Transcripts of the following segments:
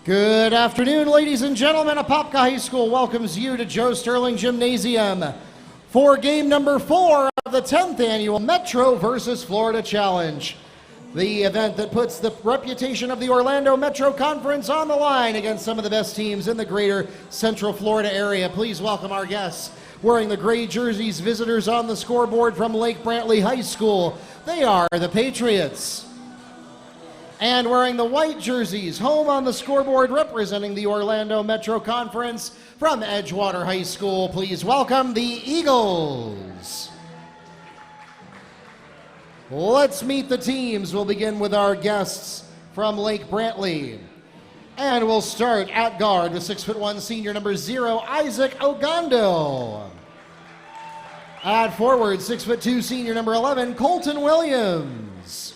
Good afternoon, ladies and gentlemen. Apopka High School welcomes you to Joe Sterling Gymnasium for game number 4 of the 10th annual Metro versus Florida Challenge. The event that puts the reputation of the Orlando Metro Conference on the line against some of the best teams in the greater Central Florida area. Please welcome our guests. Wearing the gray jerseys, visitors on the scoreboard from Lake Brantley High School. They are the Patriots. And wearing the white jerseys, home on the scoreboard representing the Orlando Metro Conference from Edgewater High School, please welcome the Eagles. Let's meet the teams. We'll begin with our guests from Lake Brantley. And we'll start at guard with 6'1" senior number 0, Isaac Ogando. At forward, 6'2" senior number 11, Colton Williams.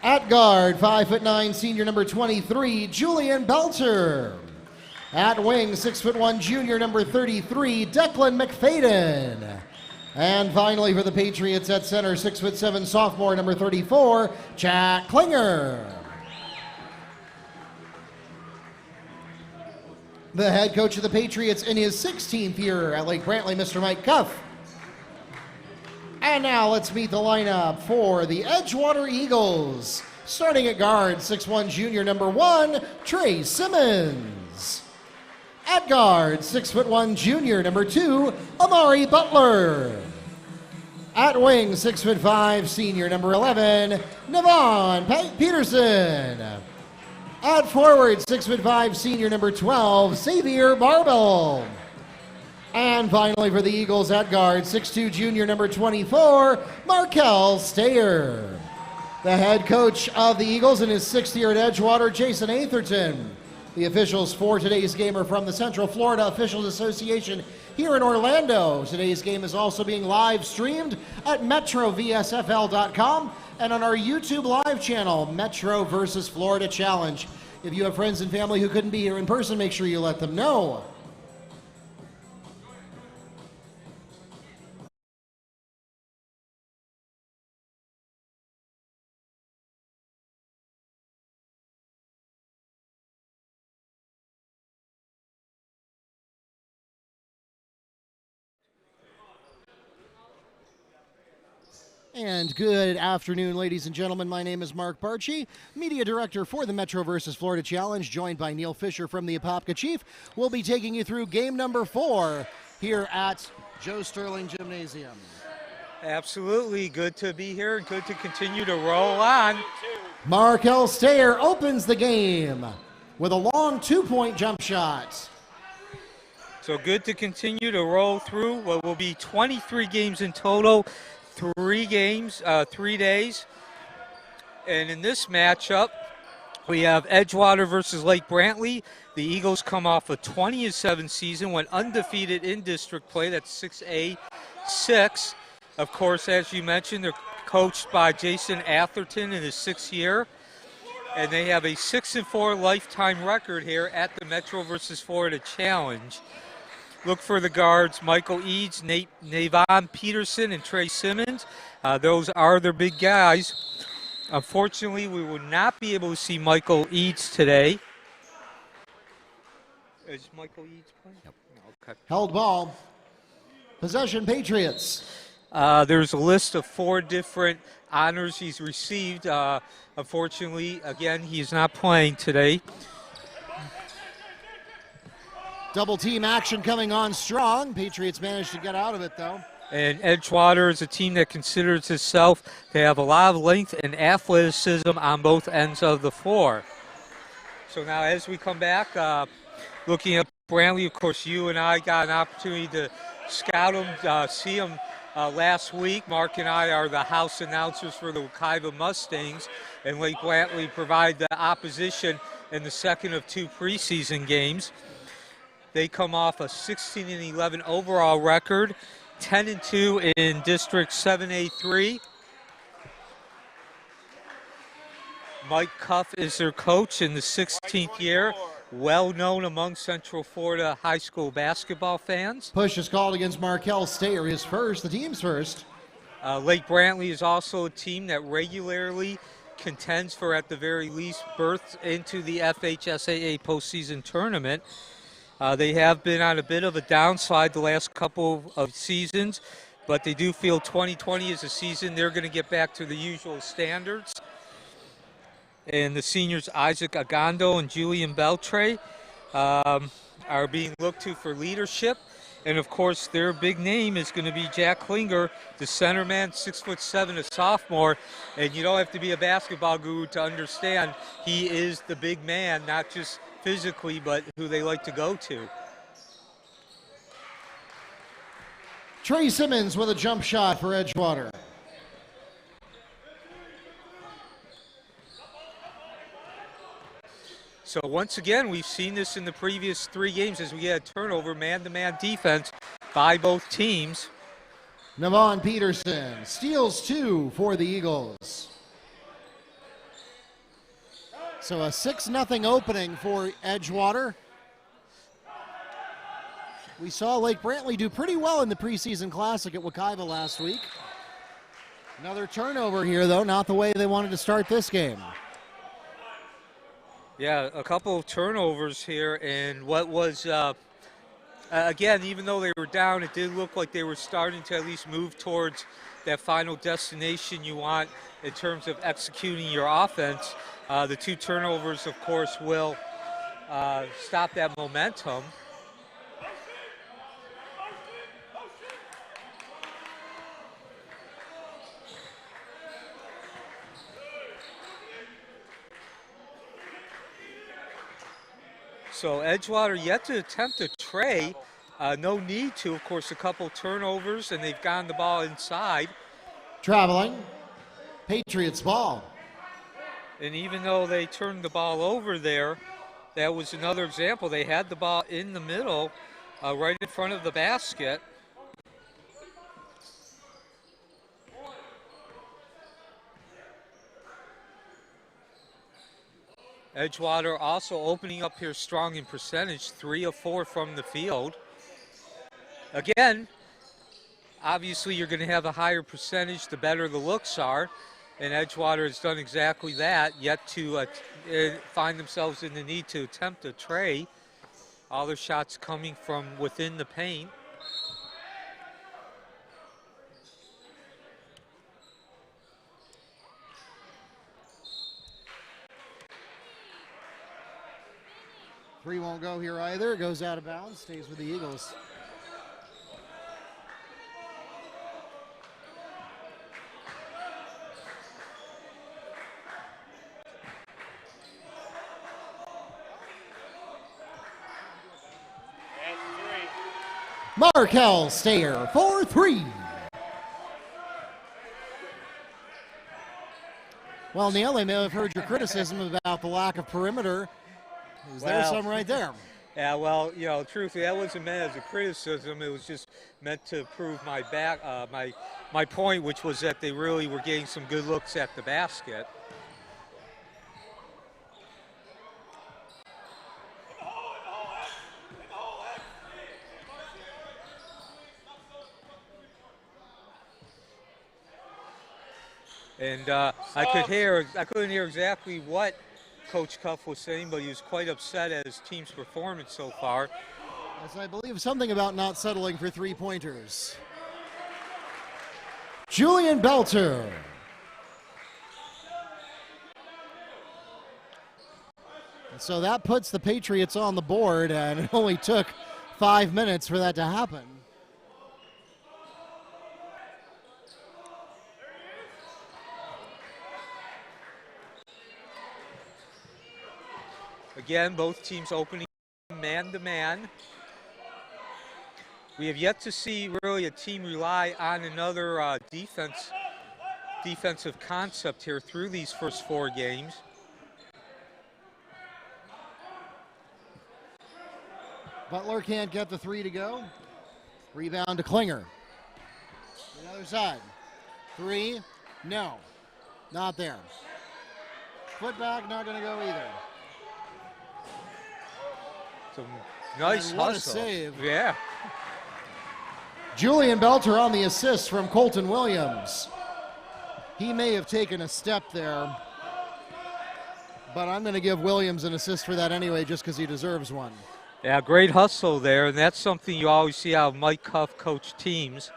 At guard, 5'9" senior number 23, Julian Beltre. At wing, 6'1" junior number 33, Declan McFadden. And finally for the Patriots at center, 6'7" sophomore number 34, Jack Klinger. The head coach of the Patriots in his 16th year at Lake Brantley, Mr. Mike Cuff. And now let's meet the lineup for the Edgewater Eagles. Starting at guard, 6'1" junior number 1, Tre Simmons. At guard, 6'1" junior number 2, Amari Butler. At wing, 6'5" senior number 11, Navuan Peterson. At forward, 6'5" senior number 12, Xavier Barbel. And finally for the Eagles at guard, 6'2" junior number 24, Markel Stayer. The head coach of the Eagles in his 6th year at Edgewater, Jason Atherton. The officials for today's game are from the Central Florida Officials Association here in Orlando. Today's game is also being live streamed at MetroVSFL.com and on our YouTube live channel, Metro versus Florida Challenge. If you have friends and family who couldn't be here in person, make sure you let them know. And good afternoon, ladies and gentlemen. My name is Mark Barchi, Media Director for the Metro vs. Florida Challenge, joined by Neil Fisher from the Apopka Chief. We'll be taking you through game number 4 here at Joe Sterling Gymnasium. Absolutely. Good to be here and good to continue to roll on. Markel Stayer opens the game with a long 2-point jump shot. So good to continue to roll through what will be 23 games in total. 3 games, 3 days. And in this matchup, we have Edgewater versus Lake Brantley. The Eagles come off a 20-7 season, went undefeated in district play. That's 6A6. Of course, as you mentioned, they're coached by Jason Atherton in his 6th year. And they have a 6-4 lifetime record here at the Metro versus Florida Challenge. Look for the guards, Michael Eads, Navuan Peterson, and Tre Simmons. Those are their big guys. Unfortunately, we will not be able to see Michael Eads today. Is Michael Eads playing? Yep. Okay. Held ball. Possession Patriots. There's a list of 4 different honors he's received. Unfortunately, again, he's not playing today. Double team action coming on strong. Patriots managed to get out of it, though. And Edgewater is a team that considers itself to have a lot of length and athleticism on both ends of the floor. So now as we come back, looking at Brantley, of course, you and I got an opportunity to scout them, see them last week. Mark and I are the house announcers for the Wekiva Mustangs, and Lake Brantley provided the opposition in the second of 2 preseason games. They come off a 16-11 overall record, 10-2 in District 7A3. Mike Cuff is their coach in the 16th year, well known among Central Florida high school basketball fans. Push is called against Markel Stayer, his first, the team's first. Lake Brantley is also a team that regularly contends for, at the very least, berths into the FHSAA postseason tournament. They have been on a bit of a downslide the last couple of seasons, but they do feel 2020 is a season they're going to get back to the usual standards. And the seniors Isaac Ogando and Julian Beltre are being looked to for leadership. And of course, their big name is going to be Jack Klinger, the center man, 6'7", a sophomore. And you don't have to be a basketball guru to understand he is the big man, not just physically, but who they like to go to. Tre Simmons with a jump shot for Edgewater. So once again, we've seen this in the previous 3 games as we get a turnover, man-to-man defense by both teams. Navuan Peterson steals 2 for the Eagles. So a 6-0 opening for Edgewater. We saw Lake Brantley do pretty well in the preseason classic at Wekiva last week. Another turnover here, though, not the way they wanted to start this game. Yeah, a couple of turnovers here, and what was, again, even though they were down, it did look like they were starting to at least move towards that final destination you want in terms of executing your offense. The 2 turnovers, of course, will stop that momentum. So Edgewater yet to attempt a tray. No need to, of course, a couple turnovers, and they've gotten the ball inside. Traveling, Patriots ball. And even though they turned the ball over there, that was another example. They had the ball in the middle, right in front of the basket. Edgewater also opening up here strong in percentage, 3 of 4 from the field. Again, obviously you're going to have a higher percentage the better the looks are, and Edgewater has done exactly that, yet to find themselves in the need to attempt a tray. All their shots coming from within the paint. Three won't go here either. It goes out of bounds, stays with the Eagles. Markel Stayer for 3. Well, Neil, I may have heard your criticism about the lack of perimeter. Is there some right there? Yeah, well, you know, truthfully, that wasn't meant as a criticism. It was just meant to prove my my point, which was that they really were getting some good looks at the basket. And I couldn't hear exactly what Coach Cuff was saying, but he was quite upset at his team's performance so far. Yes, I believe something about not settling for 3-pointers. Julian Beltre. And so that puts the Patriots on the board, and it only took 5 minutes for that to happen. Again, both teams opening man-to-man. We have yet to see really a team rely on another defensive concept here through these first 4 games. Butler can't get the 3 to go. Rebound to Klinger. The other side. 3, no, not there. Foot back, not going to go either. Some nice what hustle. A save. Yeah. Julian Beltre on the assist from Colton Williams. He may have taken a step there But I'm going to give Williams an assist for that anyway, just because he deserves one. Yeah, great hustle there, and that's something you always see out of Mike Cuff coach teams.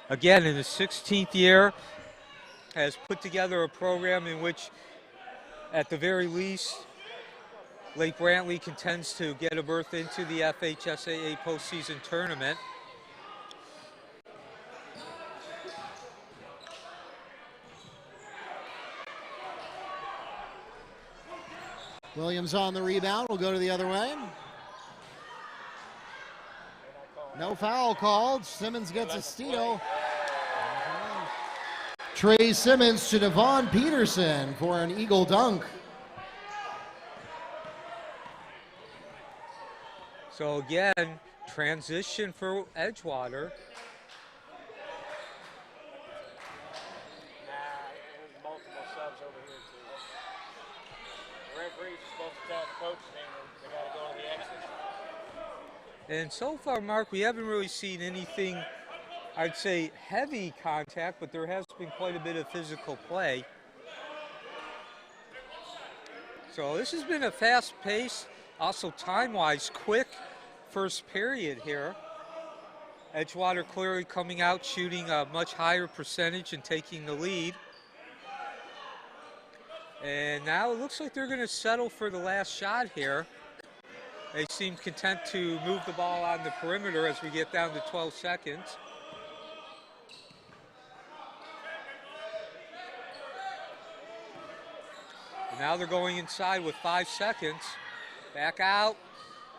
Again, in his 16th year, has put together a program in which, at the very least, Lake Brantley contends to get a berth into the FHSAA postseason tournament. Williams on the rebound. Will go to the other way. No foul called. Simmons gets a steal. Tre Simmons to Navuan Peterson for an Eagle dunk. So again, transition for Edgewater. Multiple subs over here too. The referees are supposed to tell the coach they got to go to the exit. And so far, Mark, we haven't really seen anything, I'd say, heavy contact, but there has been quite a bit of physical play. So this has been a fast pace, also time-wise quick first period here. Edgewater clearly coming out, shooting a much higher percentage and taking the lead. And now it looks like they're going to settle for the last shot here. They seem content to move the ball on the perimeter as we get down to 12 seconds. And now they're going inside with 5 seconds. Back out.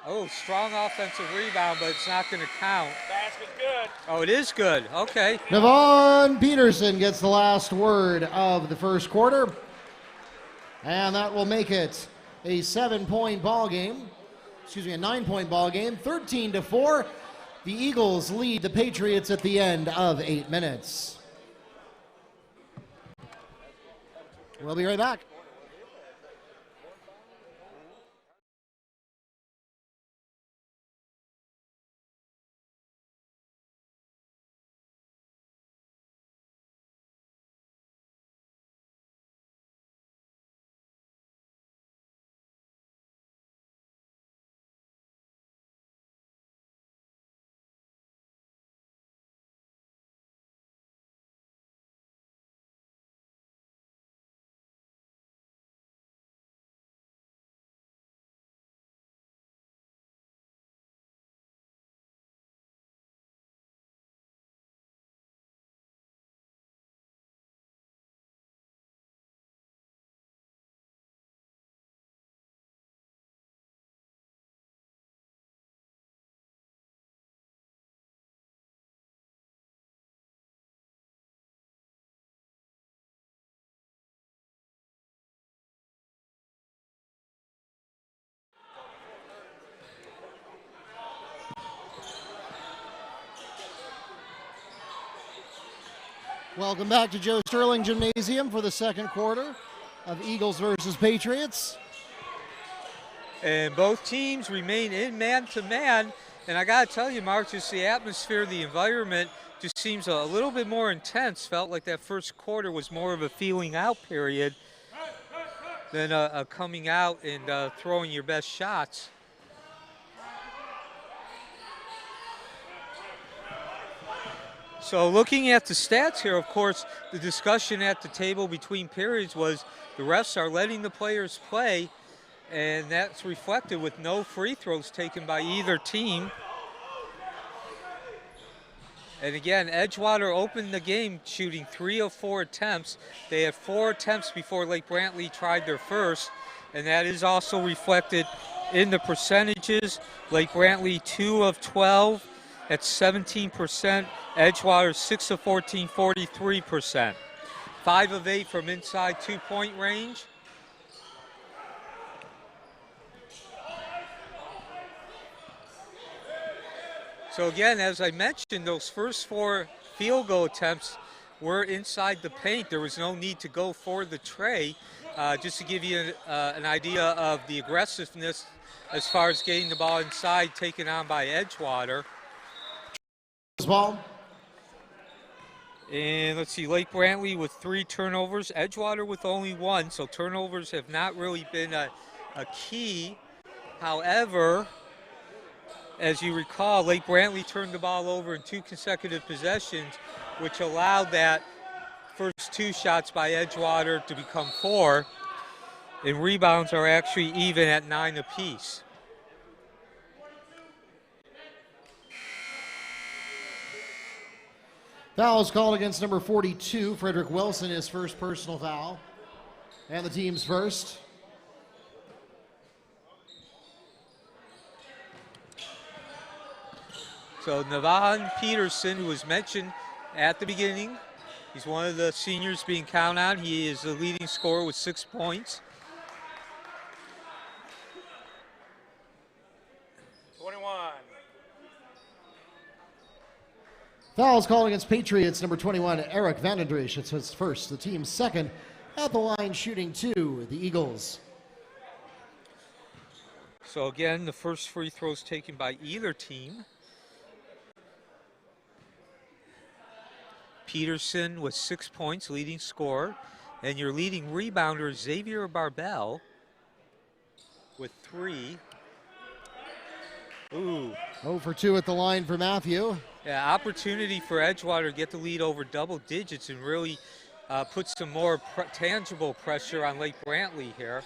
Oh, strong offensive rebound, but it's not going to count. Basket's good. Oh, it is good. Okay. Navuan Peterson gets the last word of the first quarter. And that will make it a 7-point ball game. Excuse me, a 9-point ball game. 13-4. The Eagles lead the Patriots at the end of 8 minutes. We'll be right back. Welcome back to Joe Sterling Gymnasium for the second quarter of Eagles versus Patriots. And both teams remain in man-to-man. And I got to tell you, Mark, just the atmosphere, the environment just seems a little bit more intense. Felt like that first quarter was more of a feeling out period than a coming out and throwing your best shots. So looking at the stats here, of course, the discussion at the table between periods was the refs are letting the players play, and that's reflected with no free throws taken by either team. And again, Edgewater opened the game shooting 3 of 4 attempts. They had 4 attempts before Lake Brantley tried their first, and that is also reflected in the percentages. Lake Brantley 2 of 12 at 17%. Edgewater 6 of 14, 43%. 5 of 8 from inside 2-point range. So again, as I mentioned, those first 4 field goal attempts were inside the paint. There was no need to go for the tray. Just to give you an idea of the aggressiveness as far as getting the ball inside, taken on by Edgewater. Ball. And let's see, Lake Brantley with 3 turnovers, Edgewater with only 1, so turnovers have not really been a key. However, as you recall, Lake Brantley turned the ball over in 2 consecutive possessions, which allowed that first 2 shots by Edgewater to become 4, and rebounds are actually even at 9 apiece. Foul is called against number 42, Frederick Wilson, his first personal foul, and the team's first. So Navuan Peterson, who was mentioned at the beginning, he's one of the seniors being counted on. He is the leading scorer with 6 points. 21. Foul is called against Patriots, number 21, Eric Vandendrish. It's his first, the team's second. At the line, shooting 2, the Eagles. So again, the first free throws taken by either team. Peterson with 6 points, leading scorer. And your leading rebounder is Xavier Barbel with 3. Ooh. 0 for 2 at the line for Matthew. Yeah, opportunity for Edgewater to get the lead over double digits and really put some more tangible pressure on Lake Brantley here.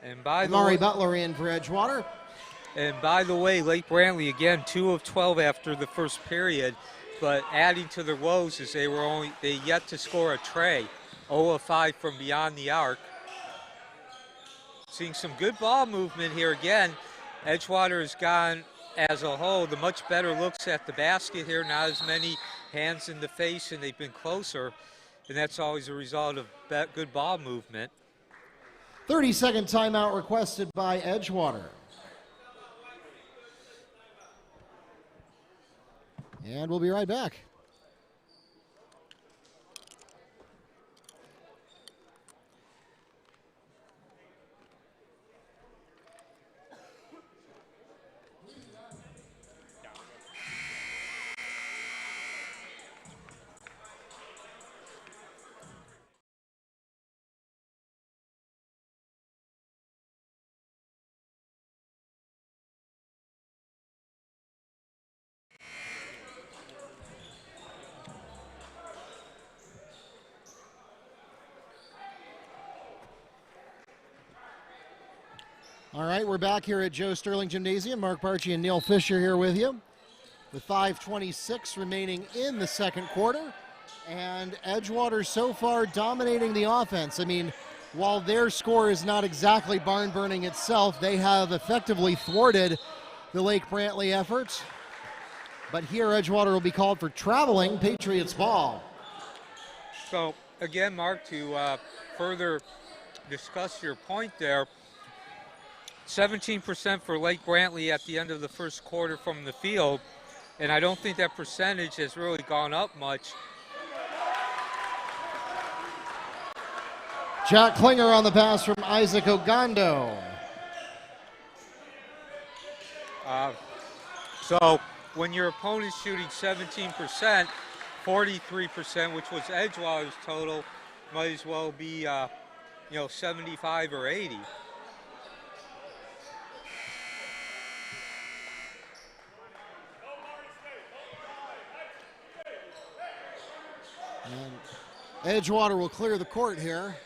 And by the Amari way, Butler in for Edgewater. And by the way, Lake Brantley, again, 2 of 12 after the first period, but adding to their woes is they yet to score a tray. 0 of 5 from beyond the arc. Seeing some good ball movement here again. Edgewater has gone, as a whole, the much better looks at the basket here, not as many hands in the face, and they've been closer, and that's always a result of good ball movement. 30-second timeout requested by Edgewater. And we'll be right back. All right, we're back here at Joe Sterling Gymnasium. Mark Barchi and Neil Fisher here with you. With 5:26 remaining in the second quarter. And Edgewater so far dominating the offense. I mean, while their score is not exactly barn burning itself, they have effectively thwarted the Lake Brantley effort. But here Edgewater will be called for traveling. Patriots ball. So again, Mark, to further discuss your point there, 17% for Lake Brantley at the end of the first quarter from the field, and I don't think that percentage has really gone up much. Jack Klinger on the pass from Isaac Ogando. So when your opponent's shooting 17%, 43%, which was Edgewater's total, might as well be 75 or 80. And Edgewater will clear the court here.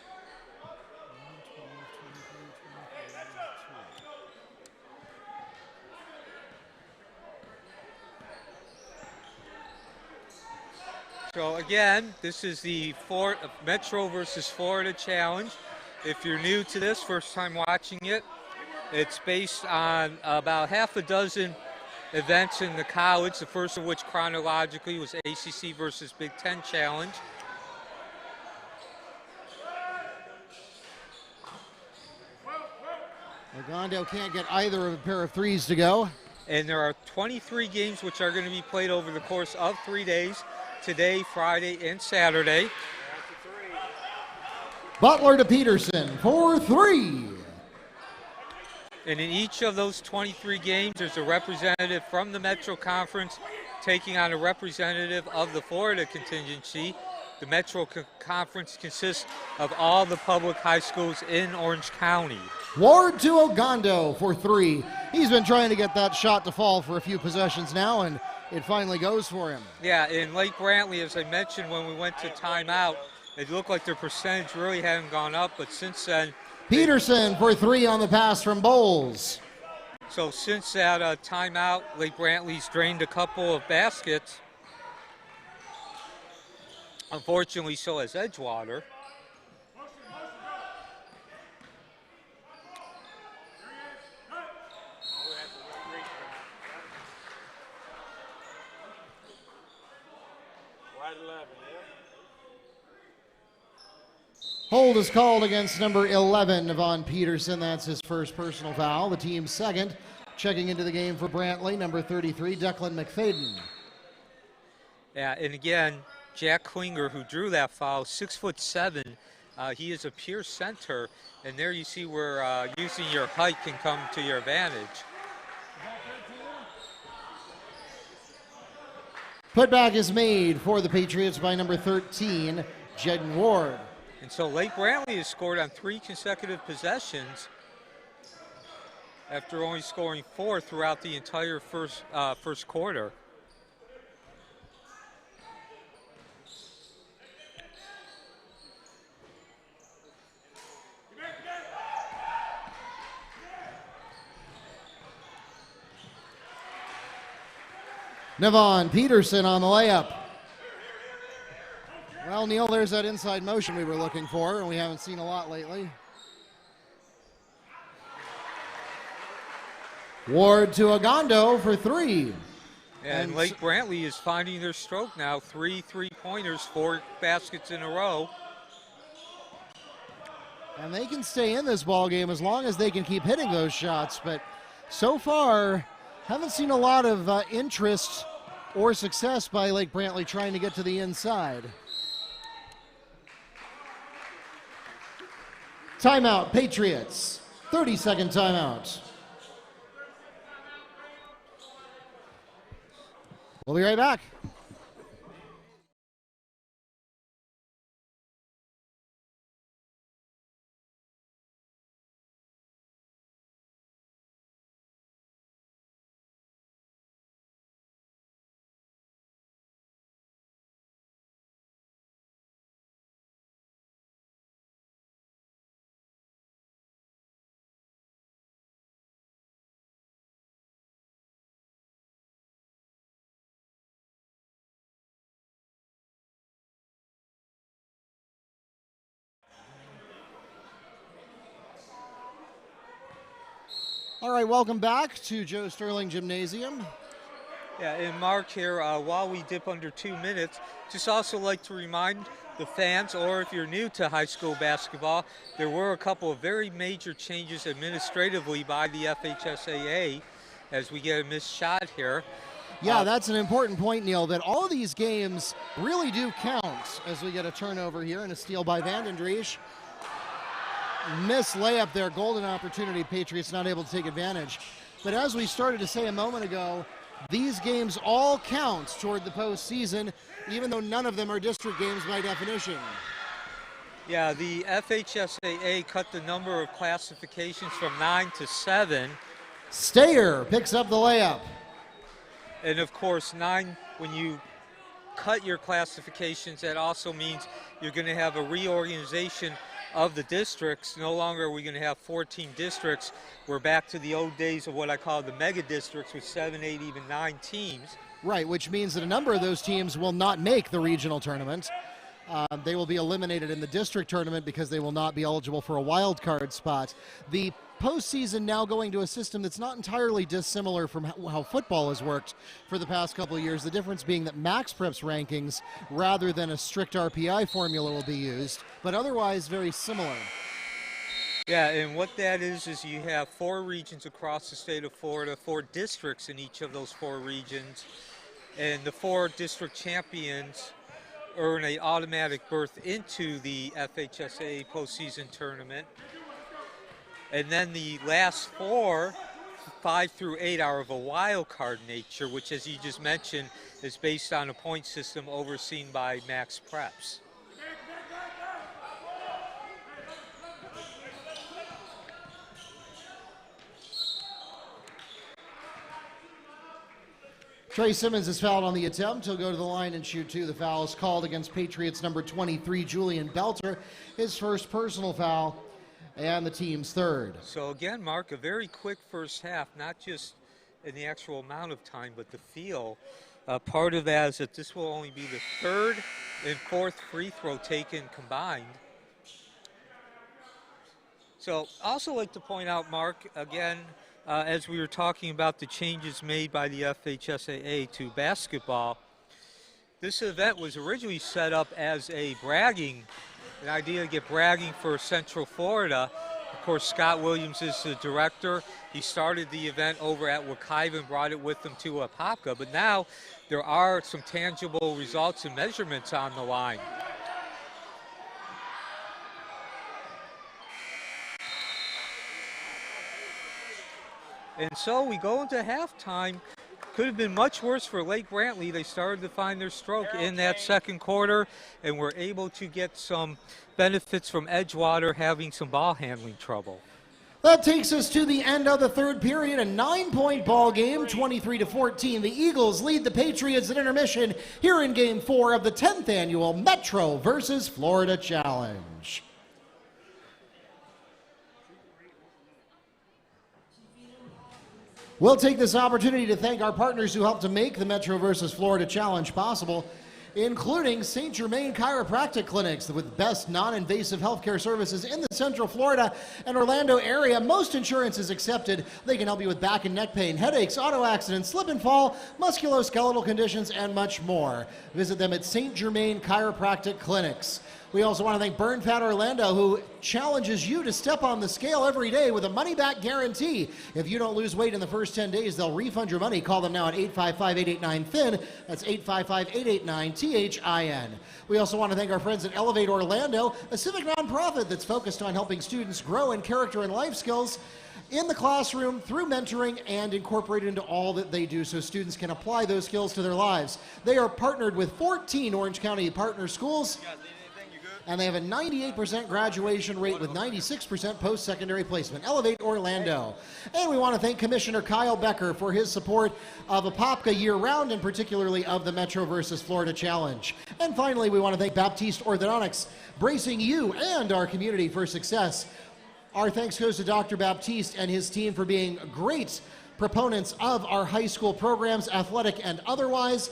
So again, this is the Metro versus Florida Challenge. If you're new to this, first time watching it, it's based on about half a dozen events in the college, the first of which chronologically was ACC versus Big Ten Challenge. Ogando can't get either of a pair of threes to go. And there are 23 games which are going to be played over the course of 3 days, today, Friday, and Saturday. Butler to Peterson for 3. And in each of those 23 games, there's a representative from the Metro Conference taking on a representative of the Florida contingency. The Metro Conference consists of all the public high schools in Orange County. Ward to Ogando for 3. He's been trying to get that shot to fall for a few possessions now, and it finally goes for him. Yeah, in Lake Brantley, as I mentioned when we went to timeout, it looked like their percentage really hadn't gone up, but since then... Peterson for 3 on the pass from Boles. So since that timeout, Lake Brantley's drained a couple of baskets. Unfortunately, so has Edgewater. Hold is called against number 11, Navuan Peterson. That's his first personal foul. The team's second. Checking into the game for Brantley, number 33, Declan McFadden. Yeah, and again, Jack Klinger, who drew that foul, 6'7". He is a pure center, and there you see where using your height can come to your advantage. Putback is made for the Patriots by number 13, Jedden Ward. And so Lake Brantley has scored on 3 consecutive possessions after only scoring 4 throughout the entire first quarter. Navuan Peterson on the layup. Well, Neil, there's that inside motion we were looking for, and we haven't seen a lot lately. Ward to Ogando for 3. And Lake Brantley is finding their stroke now. 3 3-pointers, 4 baskets in a row. And they can stay in this ball game as long as they can keep hitting those shots. But so far, haven't seen a lot of interest or success by Lake Brantley trying to get to the inside. Timeout, Patriots. 30-second timeout. We'll be right back. All right, welcome back to Joe Sterling Gymnasium. Yeah, and Mark here, while we dip under 2 minutes, just also like to remind the fans, or if you're new to high school basketball, there were a couple of very major changes administratively by the FHSAA as we get a missed shot here. Yeah, that's an important point, Neil, that all of these games really do count as we get a turnover here and a steal by Vandendriech. Miss layup there, golden opportunity, Patriots not able to take advantage. But as we started to say a moment ago, these games all count toward the postseason, even though none of them are district games by definition. Yeah, the FHSAA cut the number of classifications from 9 to 7. Stayer picks up the layup. And of course, 9, when you cut your classifications, that also means you're going to have a reorganization of the districts. No longer are we going to have 14 districts. We're back to the old days of what I call the mega districts with 7, 8, even 9 teams. Right, which means that a number of those teams will not make the regional tournament. They will be eliminated in the district tournament because they will not be eligible for a wild card spot. The postseason now going to a system that's not entirely dissimilar from how football has worked for the past couple of years. The difference being that Max Preps rankings rather than a strict RPI formula will be used, but otherwise very similar. Yeah, and what that is you have 4 regions across the state of Florida, 4 districts in each of those 4 regions, and the 4 district champions earn an automatic berth into the FHSAA postseason tournament. And then the last 4, 5 through 8, are of a wild card nature, which, as you just mentioned, is based on a point system overseen by Max Preps. Tre Simmons is fouled on the attempt. He'll go to the line and shoot 2. The foul is called against Patriots number 23, Julian Beltre. His first personal foul and the team's 3rd. So again, Mark, a very quick first half, not just in the actual amount of time, but the feel. Part of that is that this will only be the 3rd and 4th free throw taken combined. So also like to point out, Mark, again, as we were talking about the changes made by the FHSAA to basketball, this event was originally set up as an idea to get bragging for Central Florida. Of course, Scott Williams is the director. He started the event over at Wekiva and brought it with him to Apopka, but now there are some tangible results and measurements on the line. And so we go into halftime. Could have been much worse for Lake Brantley. They started to find their stroke in that second quarter and were able to get some benefits from Edgewater having some ball handling trouble. That takes us to the end of the 3rd period, a 9-point ball game, 23-14. The Eagles lead the Patriots at intermission here in Game 4 of the 10th annual Metro versus Florida Challenge. We'll take this opportunity to thank our partners who helped to make the Metro versus Florida Challenge possible, including St. Germain Chiropractic Clinics with best non-invasive healthcare services in the Central Florida and Orlando area. Most insurance is accepted. They can help you with back and neck pain, headaches, auto accidents, slip and fall, musculoskeletal conditions, and much more. Visit them at St. Germain Chiropractic Clinics. We also want to thank Burn Fat Orlando, who challenges you to step on the scale every day with a money-back guarantee. If you don't lose weight in the first 10 days, they'll refund your money. Call them now at 855-889-THIN. That's 855-889-THIN. We also want to thank our friends at Elevate Orlando, a civic nonprofit that's focused on helping students grow in character and life skills in the classroom, through mentoring, and incorporated into all that they do so students can apply those skills to their lives. They are partnered with 14 Orange County partner schools, and they have a 98% graduation rate with 96% post-secondary placement. Elevate Orlando. And we want to thank Commissioner Kyle Becker for his support of Apopka year-round, and particularly of the Metro versus Florida Challenge. And finally, we want to thank Baptiste Orthodontics, bracing you and our community for success. Our thanks goes to Dr. Baptiste and his team for being great proponents of our high school programs, athletic and otherwise.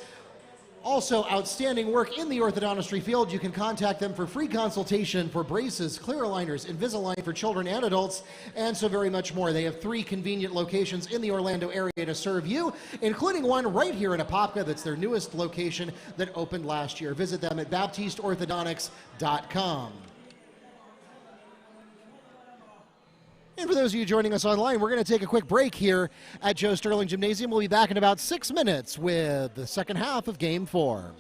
Also, outstanding work in the orthodontistry field. You can contact them for free consultation for braces, clear aligners, Invisalign for children and adults, and so very much more. They have 3 convenient locations in the Orlando area to serve you, including one right here in Apopka that's their newest location that opened last year. Visit them at BaptisteOrthodontics.com. And for those of you joining us online, we're going to take a quick break here at Joe Sterling Gymnasium. We'll be back in about 6 minutes with the second half of Game 4.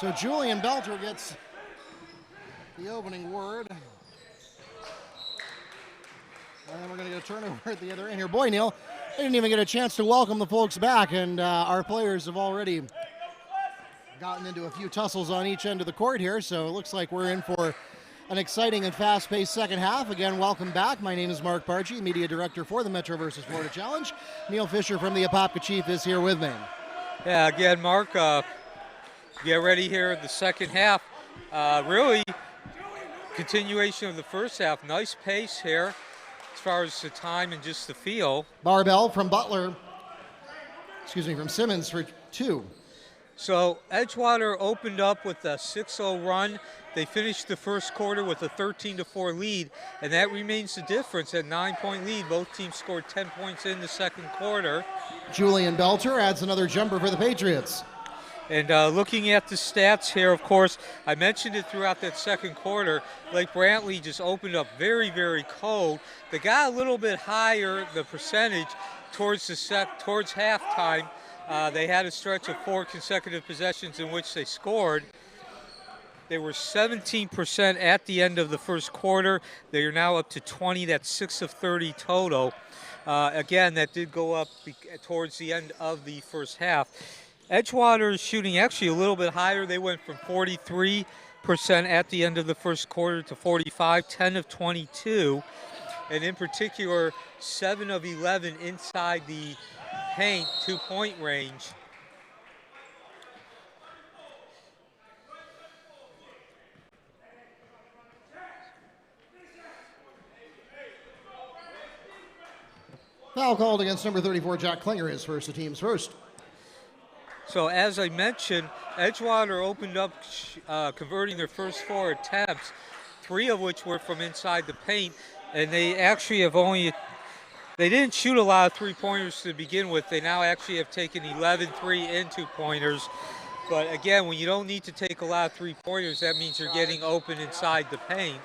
So Julian Beltre gets the opening word. And then we're going to get a turnover at the other end here. Boy, Neil, I didn't even get a chance to welcome the folks back, and our players have already gotten into a few tussles on each end of the court here, so it looks like we're in for an exciting and fast-paced second half. Again, welcome back. My name is Mark Barchi, Media Director for the Metro vs. Florida Challenge. Neil Fisher from the Apopka Chief is here with me. Yeah, again, Mark, get ready here in the second half. Really, continuation of the first half. Nice pace here as far as the time and just the feel. Barbel from from Simmons for 2. So Edgewater opened up with a 6-0 run. They finished the first quarter with a 13-4 lead, and that remains the difference at 9-point lead. Both teams scored 10 points in the second quarter. Julian Beltre adds another jumper for the Patriots. And looking at the stats here, of course, I mentioned it throughout that second quarter. Lake Brantley just opened up very, very cold. They got a little bit higher, the percentage, towards halftime. They had a stretch of 4 consecutive possessions in which they scored. They were 17% at the end of the first quarter. They are now up to 20. That's 6 of 30 total. Again, that did go up towards the end of the first half. Edgewater is shooting actually a little bit higher. They went from 43% at the end of the first quarter to 45, 10 of 22. And in particular, 7 of 11 inside the paint, 2-point range. Foul called against number 34, Jack Klinger, is first, the team's first. So as I mentioned, Edgewater opened up converting their first 4 attempts, 3 of which were from inside the paint, and they actually have they didn't shoot a lot of three-pointers to begin with. They now actually have taken 11 3 and 2-pointers. But again, when you don't need to take a lot of three-pointers, that means you're getting open inside the paint.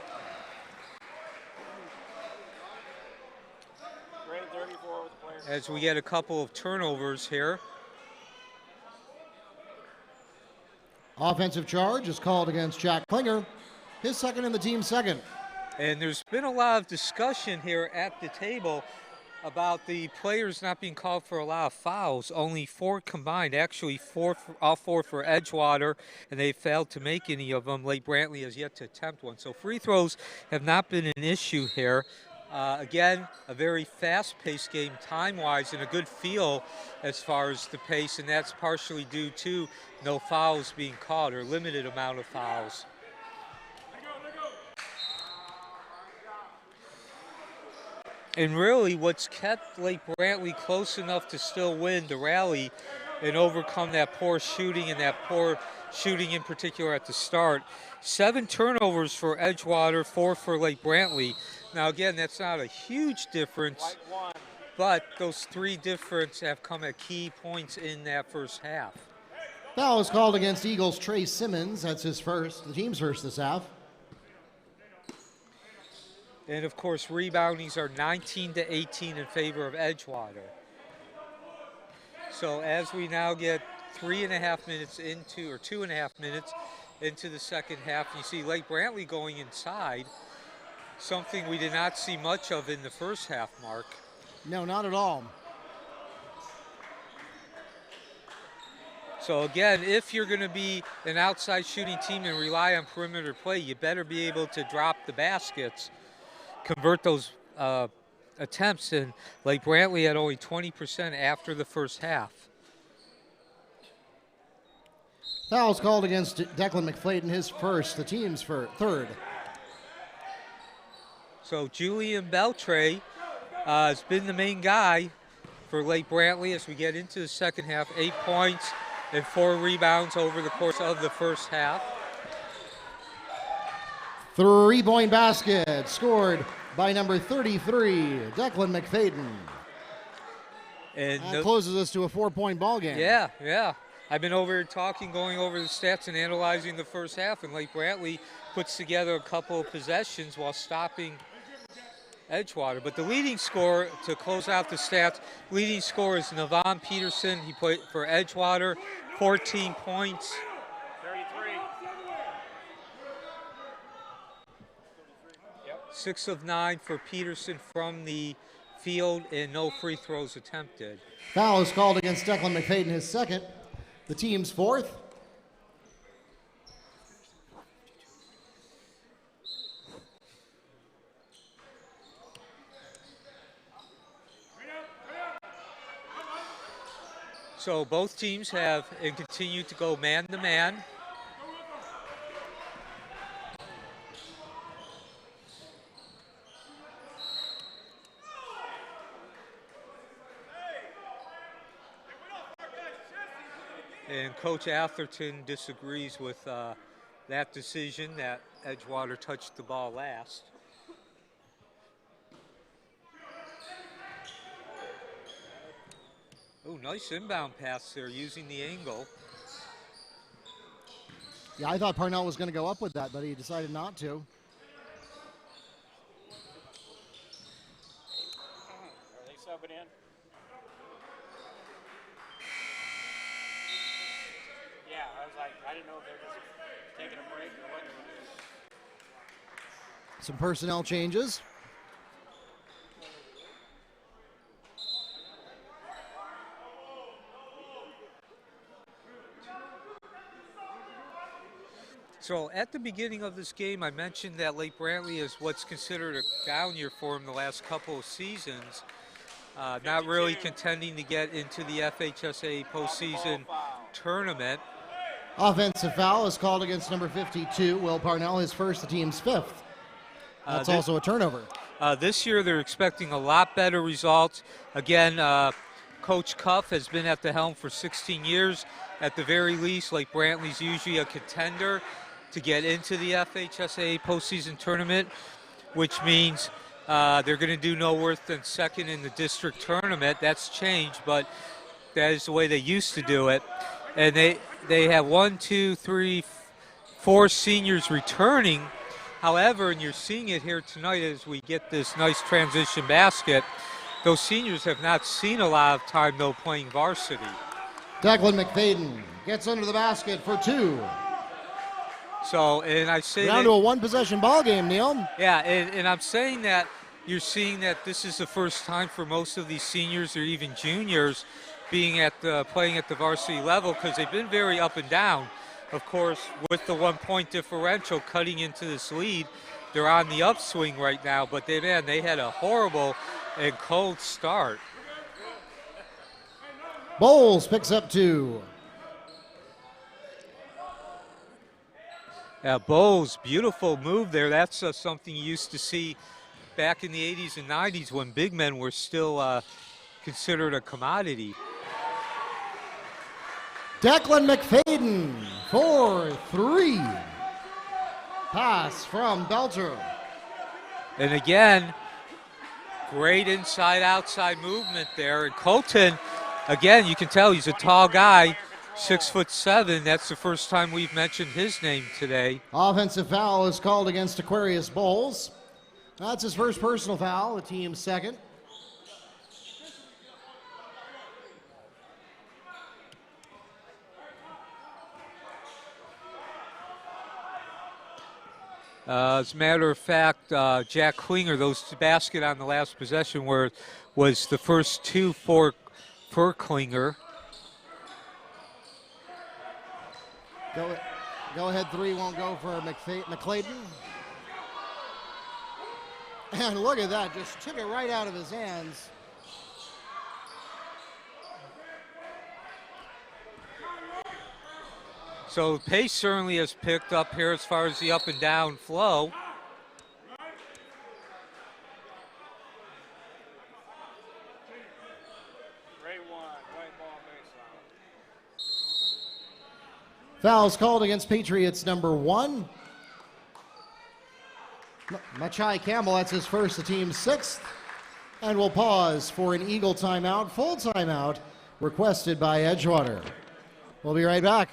As we get a couple of turnovers here. Offensive charge is called against Jack Klinger, his second and the team's second. And there's been a lot of discussion here at the table about the players not being called for a lot of fouls. Only 4 combined, actually all 4 for Edgewater, and they failed to make any of them. Lake Brantley has yet to attempt one. So free throws have not been an issue here. Again, a very fast-paced game time-wise and a good feel as far as the pace, and that's partially due to no fouls being called or limited amount of fouls. And really what's kept Lake Brantley close enough to still win the rally and overcome that poor shooting and that poor shooting in particular at the start. 7 turnovers for Edgewater, 4 for Lake Brantley. Now again, that's not a huge difference, but those 3 differences have come at key points in that first half. Foul is called against Eagles' Tre Simmons. That's his first, the team's first this half. And of course, reboundings are 19-18 in favor of Edgewater. So as we now get 3.5 minutes into, or 2.5 minutes into the second half, you see Lake Brantley going inside, something we did not see much of in the first half, Mark. No, not at all. So again, if you're going to be an outside shooting team and rely on perimeter play, you better be able to drop the baskets, convert those attempts, and Lake Brantley had only 20% after the first half. Foul's called against Declan McFlayton, his first, the team's third. So Julian Beltre has been the main guy for Lake Brantley as we get into the second half. 8 points and 4 rebounds over the course of the first half. 3-point basket scored by number 33, Declan McFadden. And that closes us to a 4-point ball game. Yeah. I've been over here going over the stats and analyzing the first half, and Lake Brantley puts together a couple of possessions while stopping Edgewater. But the leading scorer, to close out the stats, leading scorer is Navuan Peterson. He played for Edgewater, 14 points. 33. 6 of 9 for Peterson from the field and no free throws attempted. Foul is called against Declan McFadden, his second, the team's fourth. So both teams have and continue to go man-to-man. And Coach Atherton disagrees with that decision that Edgewater touched the ball last. Oh, nice inbound pass there using the angle. Yeah, I thought Parnell was going to go up with that, but he decided not to. Are they subbing in? Yeah, I was like, I didn't know if they were just taking a break or what. Some personnel changes. So at the beginning of this game, I mentioned that Lake Brantley is what's considered a down year for him the last couple of seasons. Not really contending to get into the FHSA postseason tournament. Offensive foul is called against number 52, Will Parnell, his first, the team's fifth. That's also a turnover. This year they're expecting a lot better results. Again, Coach Cuff has been at the helm for 16 years. At the very least, Lake Brantley's usually a contender to get into the FHSA postseason tournament, which means they're going to do no worse than second in the district tournament. That's changed, but that is the way they used to do it. And they have 1, 2, 3, 4 seniors returning. However, and you're seeing it here tonight as we get this nice transition basket, those seniors have not seen a lot of time, though, playing varsity. Declan McFadden gets under the basket for two. So, and I say down to a one-possession ball game, Neil. Yeah, and I'm saying that you're seeing that this is the first time for most of these seniors or even juniors being at playing at the varsity level, because they've been very up and down. Of course, with the 1-point differential cutting into this lead, they're on the upswing right now, but they had a horrible and cold start. Boles picks up two. Boles, beautiful move there. That's something you used to see back in the 80s and 90s when big men were still considered a commodity. Declan McFadden for three. Pass from Beltre. And again, great inside-outside movement there. And Colton, again, you can tell he's a tall guy, 6'7". That's the first time we've mentioned his name today. Offensive foul is called against Dequarious Boles. That's his first personal foul, the team's second. As a matter of fact, Jack Klinger, those basket on the last possession was the first two for Klinger. Go ahead three won't go for McClayton. And look at that, just took it right out of his hands. So pace certainly has picked up here as far as the up and down flow. Fouls called against Patriots number 1. Machai Campbell, that's his first, the team's sixth. And we'll pause for an Eagle timeout, full timeout, requested by Edgewater. We'll be right back.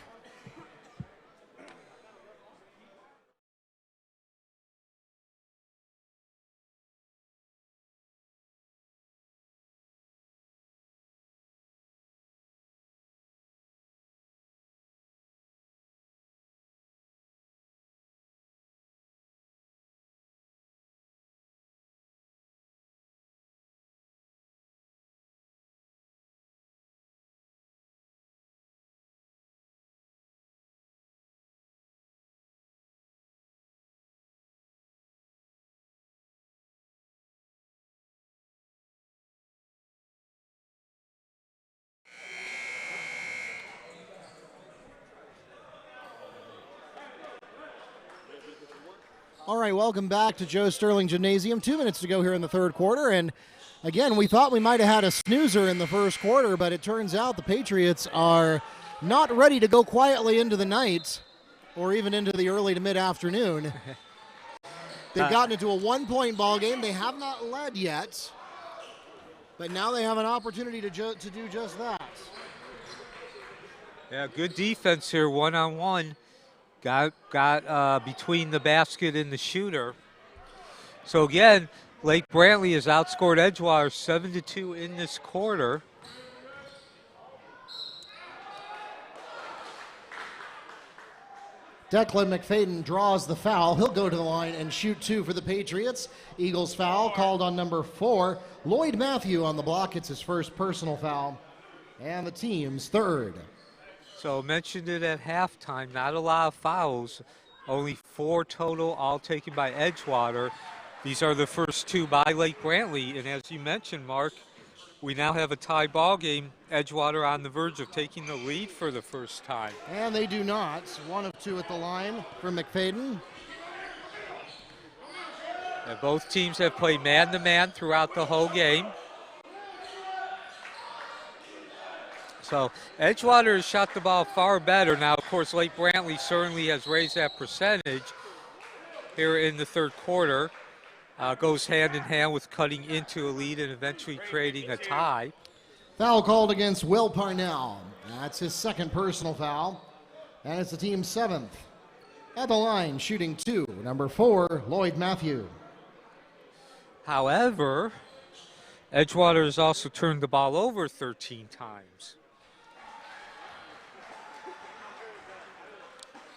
All right, welcome back to Joe Sterling Gymnasium. 2 minutes to go here in the third quarter. And again, we thought we might have had a snoozer in the first quarter, but it turns out the Patriots are not ready to go quietly into the night or even into the early to mid-afternoon. They've gotten into a one-point ball game. They have not led yet, but now they have an opportunity to do just that. Yeah, good defense here, one-on-one. Got between the basket and the shooter. So again, Lake Brantley has outscored Edgewater 7-2 in this quarter. Declan McFadden draws the foul. He'll go to the line and shoot two for the Patriots. Eagles foul called on number 4. Lloyd Matthew on the block. It's his first personal foul and the team's third. So mentioned it at halftime, not a lot of fouls, only 4 total, all taken by Edgewater. These are the first 2 by Lake Brantley, and as you mentioned, Mark, we now have a tie ball game. Edgewater on the verge of taking the lead for the first time. And they do not. 1 of 2 at the line for McFadden. And both teams have played man-to-man throughout the whole game. So Edgewater has shot the ball far better. Now, of course, Lake Brantley certainly has raised that percentage here in the third quarter. Goes hand in hand with cutting into a lead and eventually creating a tie. Foul called against Will Parnell. That's his second personal foul. And it's the team's 7th. At the line, shooting 2, number 4, Lloyd Matthew. However, Edgewater has also turned the ball over 13 times.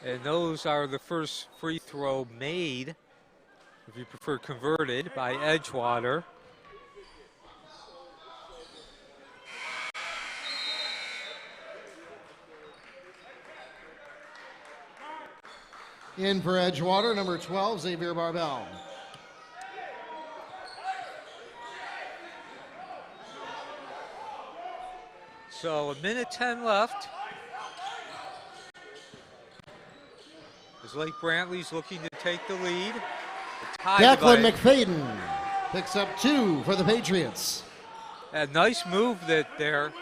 And those are the first free throw made, if you prefer converted, by Edgewater. In for Edgewater, number 12, Xavier Barbel. So 1:10 left. As Lake Brantley's looking to take the lead. Declan McFadden picks up 2 for the Patriots. A nice move there.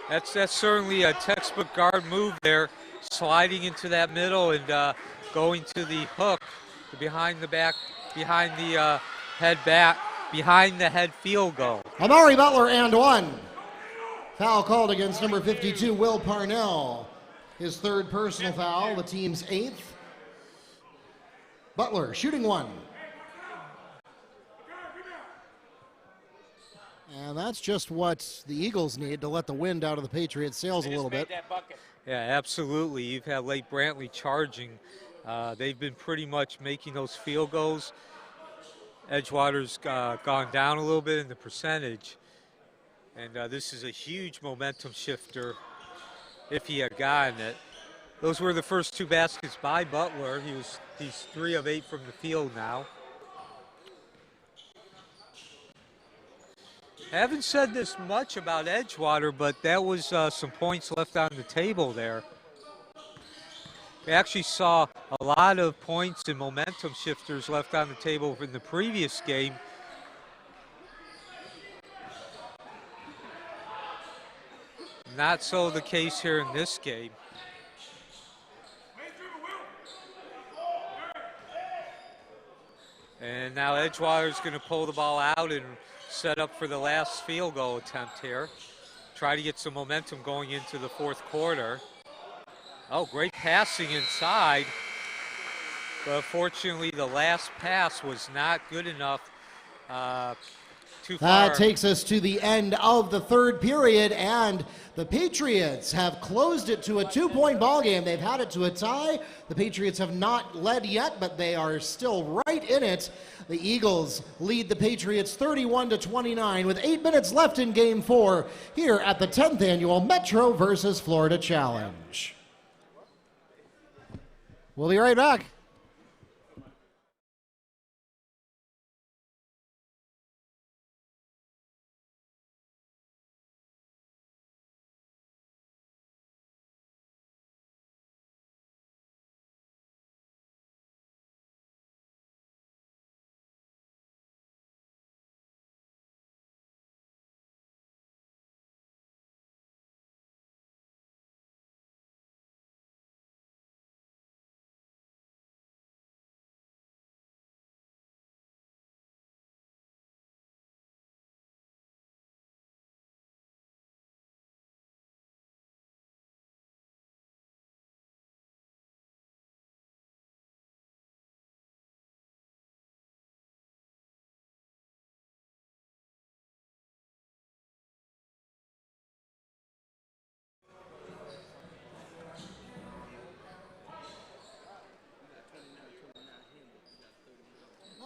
That's certainly a textbook guard move there, sliding into that middle and going to the hook behind the head field goal. Amari Butler and 1. Foul called against number 52, Will Parnell. His third personal foul, the team's 8th. Butler shooting 1. And that's just what the Eagles need to let the wind out of the Patriots' sails a little bit. Yeah, absolutely. You've had Lake Brantley charging. They've been pretty much making those field goals. Edgewater's gone down a little bit in the percentage. And this is a huge momentum shifter if he had gotten it. Those were the first 2 baskets by Butler. He's 3 of 8 from the field now. I haven't said this much about Edgewater, but that was some points left on the table there. We actually saw a lot of points and momentum shifters left on the table in the previous game. Not so the case here in this game. And now Edgewater's going to pull the ball out and set up for the last field goal attempt here. Try to get some momentum going into the fourth quarter. Oh, great passing inside. But unfortunately, the last pass was not good enough. Too far. That takes us to the end of the third period, and the Patriots have closed it to a 2-point ball game. They've had it to a tie. The Patriots have not led yet, but they are still right in it. The Eagles lead the Patriots 31-29 with 8 minutes left in Game 4 here at the 10th Annual Metro versus Florida Challenge. We'll be right back.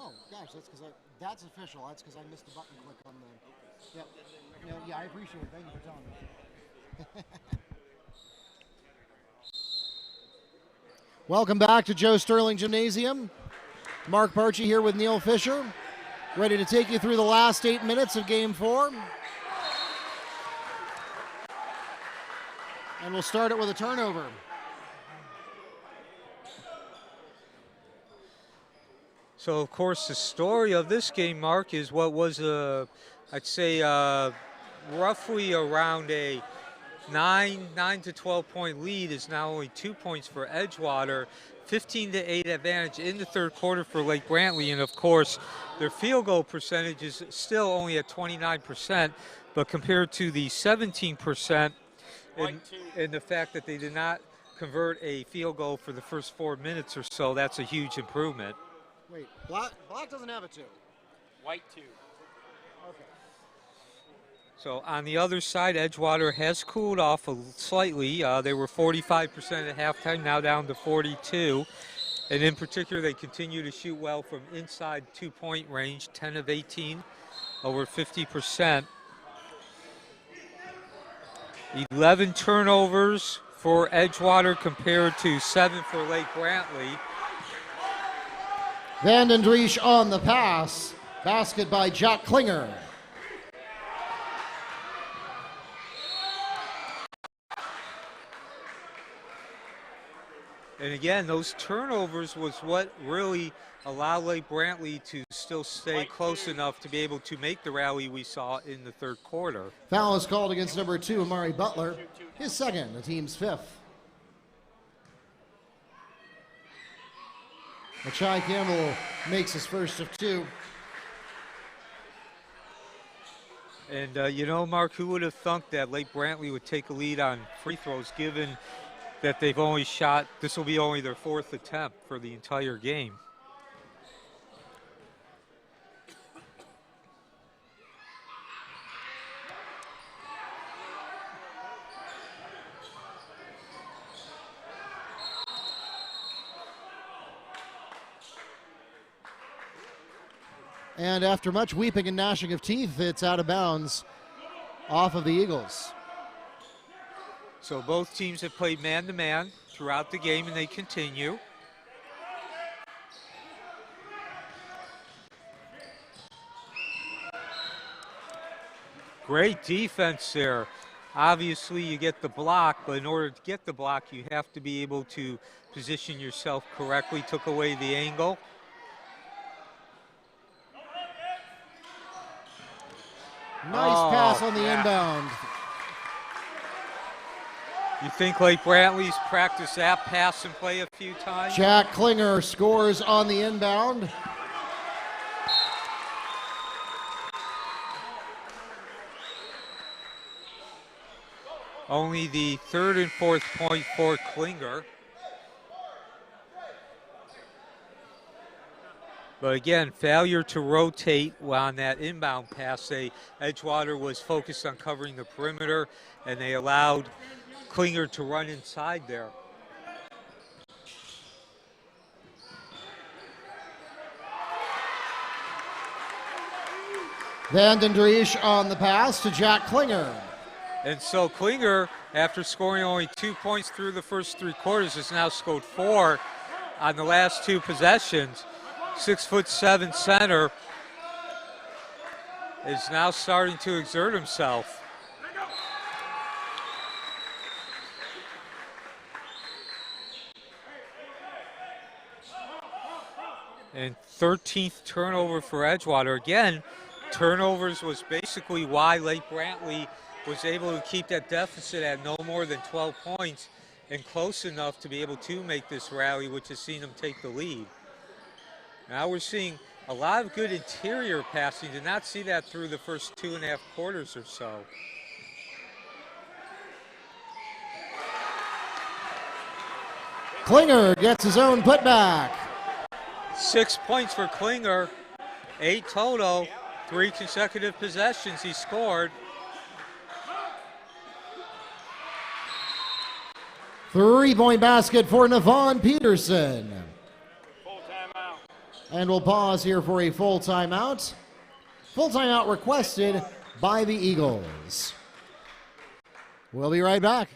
Oh, gosh, that's because that's official. That's because I missed the button click on the. Yep. Yeah, I appreciate it. Thank you for telling me. Welcome back to Joe Sterling Gymnasium. Mark Parchi here with Neil Fisher, ready to take you through the last 8 minutes of Game 4. And we'll start it with a turnover. So, of course, the story of this game, Mark, is what was I'd say roughly around a 9 to 12 point lead is now only 2 points for Edgewater, 15-8 advantage in the third quarter for Lake Brantley, and of course their field goal percentage is still only at 29%, but compared to the 17% and the fact that they did not convert a field goal for the first 4 minutes or so, that's a huge improvement. Wait, black doesn't have a 2. White 2. Okay. So on the other side, Edgewater has cooled off slightly. They were 45% at halftime, now down to 42. And in particular, they continue to shoot well from inside 2-point range, 10 of 18, over 50%. 11 turnovers for Edgewater compared to 7 for Lake Brantley. Vanden Driesch on the pass. Basket by Jack Klinger. And again, those turnovers was what really allowed Lake Brantley to still stay close enough to be able to make the rally we saw in the third quarter. Foul is called against number 2, Amari Butler. His second, the team's 5th. Machai Campbell makes his first of 2. And you know, Mark, who would have thunk that Lake Brantley would take a lead on free throws, given that they've only shot, this will be only their 4th attempt for the entire game. And after much weeping and gnashing of teeth, it's out of bounds off of the Eagles. So both teams have played man-to-man throughout the game, and they continue. Great defense there. Obviously, you get the block, but in order to get the block, you have to be able to position yourself correctly. Took away the angle. Nice pass on the inbound. You think Lake Brantley's practiced that pass and play a few times? Jack Klinger scores on the inbound. Only the 3rd and 4th point for Klinger. But again, failure to rotate on that inbound pass. Edgewater was focused on covering the perimeter, and they allowed Klinger to run inside there. Vanden Driesch on the pass to Jack Klinger. And so Klinger, after scoring only 2 points through the first 3 quarters, has now scored 4 on the last 2 possessions. 6'7" center is now starting to exert himself. And 13th turnover for Edgewater. Again, turnovers was basically why Lake Brantley was able to keep that deficit at no more than 12 points and close enough to be able to make this rally, which has seen them take the lead. Now we're seeing a lot of good interior passing. Did not see that through the first 2.5 quarters or so. Klinger gets his own putback. 6 points for Klinger, 8 total, 3 consecutive possessions he scored. 3-point basket for Navuan Peterson. Full timeout. And we'll pause here for a full timeout. Full timeout requested by the Eagles. We'll be right back.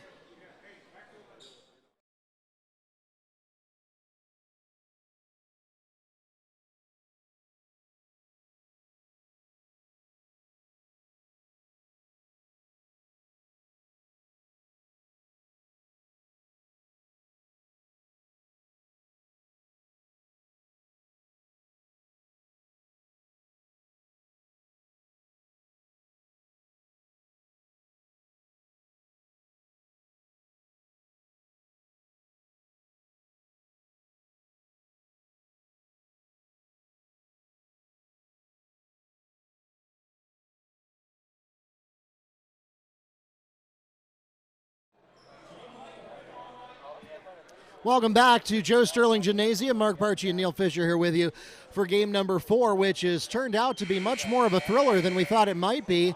Welcome back to Joe Sterling Gymnasium. Mark Barchi and Neil Fisher here with you for game number 4, which has turned out to be much more of a thriller than we thought it might be.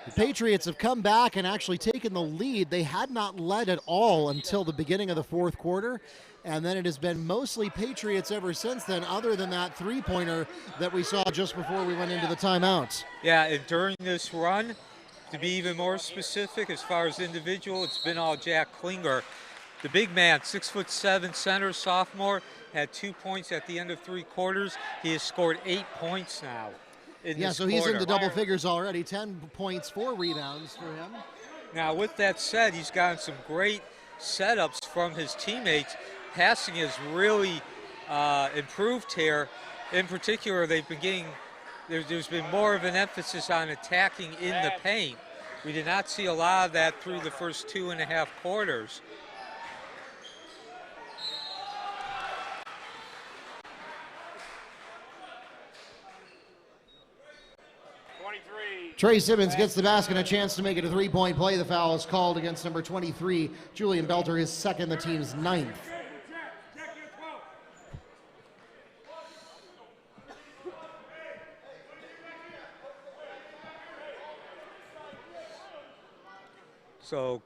The Patriots have come back and actually taken the lead. They had not led at all until the beginning of the fourth quarter, and then it has been mostly Patriots ever since then, other than that three-pointer that we saw just before we went into the timeout. Yeah, and during this run, to be even more specific as far as individual, it's been all Jack Klinger. The big man, 6'7" center, sophomore, had 2 points at the end of 3 quarters. He has scored 8 points now. So he's into double figures already, 10 points, 4 rebounds for him. Now, with that said, he's gotten some great setups from his teammates. Passing has really improved here. In particular, they've been getting, there's been more of an emphasis on attacking in the paint. We did not see a lot of that through the first 2.5 quarters. Tre Simmons gets the basket and a chance to make it a three-point play. The foul is called against number 23, Julian Beltre, his second, the team's 9th. So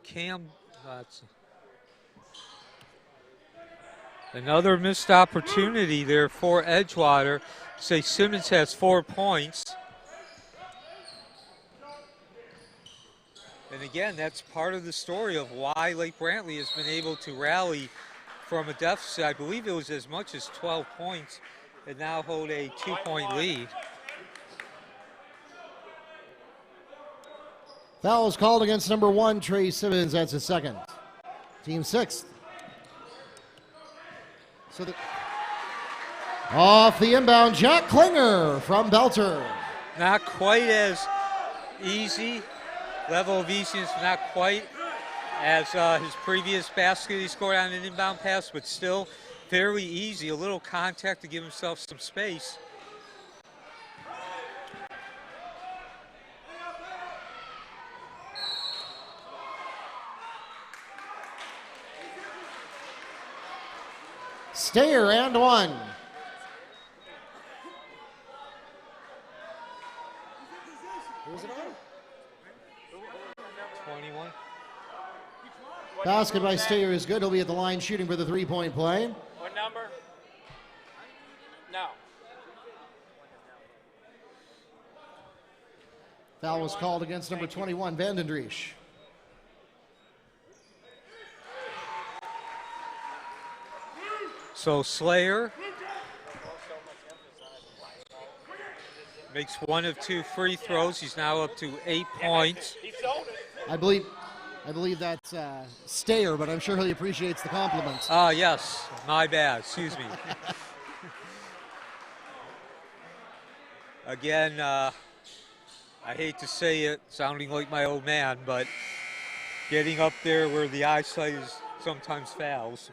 another missed opportunity there for Edgewater. Say Simmons has 4 points. And again, that's part of the story of why Lake Brantley has been able to rally from a deficit. I believe it was as much as 12 points and now hold a 2-point lead. Foul is called against number 1, Tre Simmons. That's his second. Team 6th. So off the inbound, Jack Klinger from Beltre. Not quite as easy. Level of easiness not quite as his previous basket he scored on an inbound pass, but still fairly easy. A little contact to give himself some space. Stayer and 1. Who's it on? 21. Basket by Stayer is good. He'll be at the line shooting for the three-point play. What number? No. Foul was called against number 21, Vandendriesch. So Slayer makes 1 of 2 free throws. He's now up to 8 points. I believe that's Stayer, but I'm sure he appreciates the compliment. Yes, my bad, excuse me. Again, I hate to say it, sounding like my old man, but getting up there where the eyesight is sometimes fouls.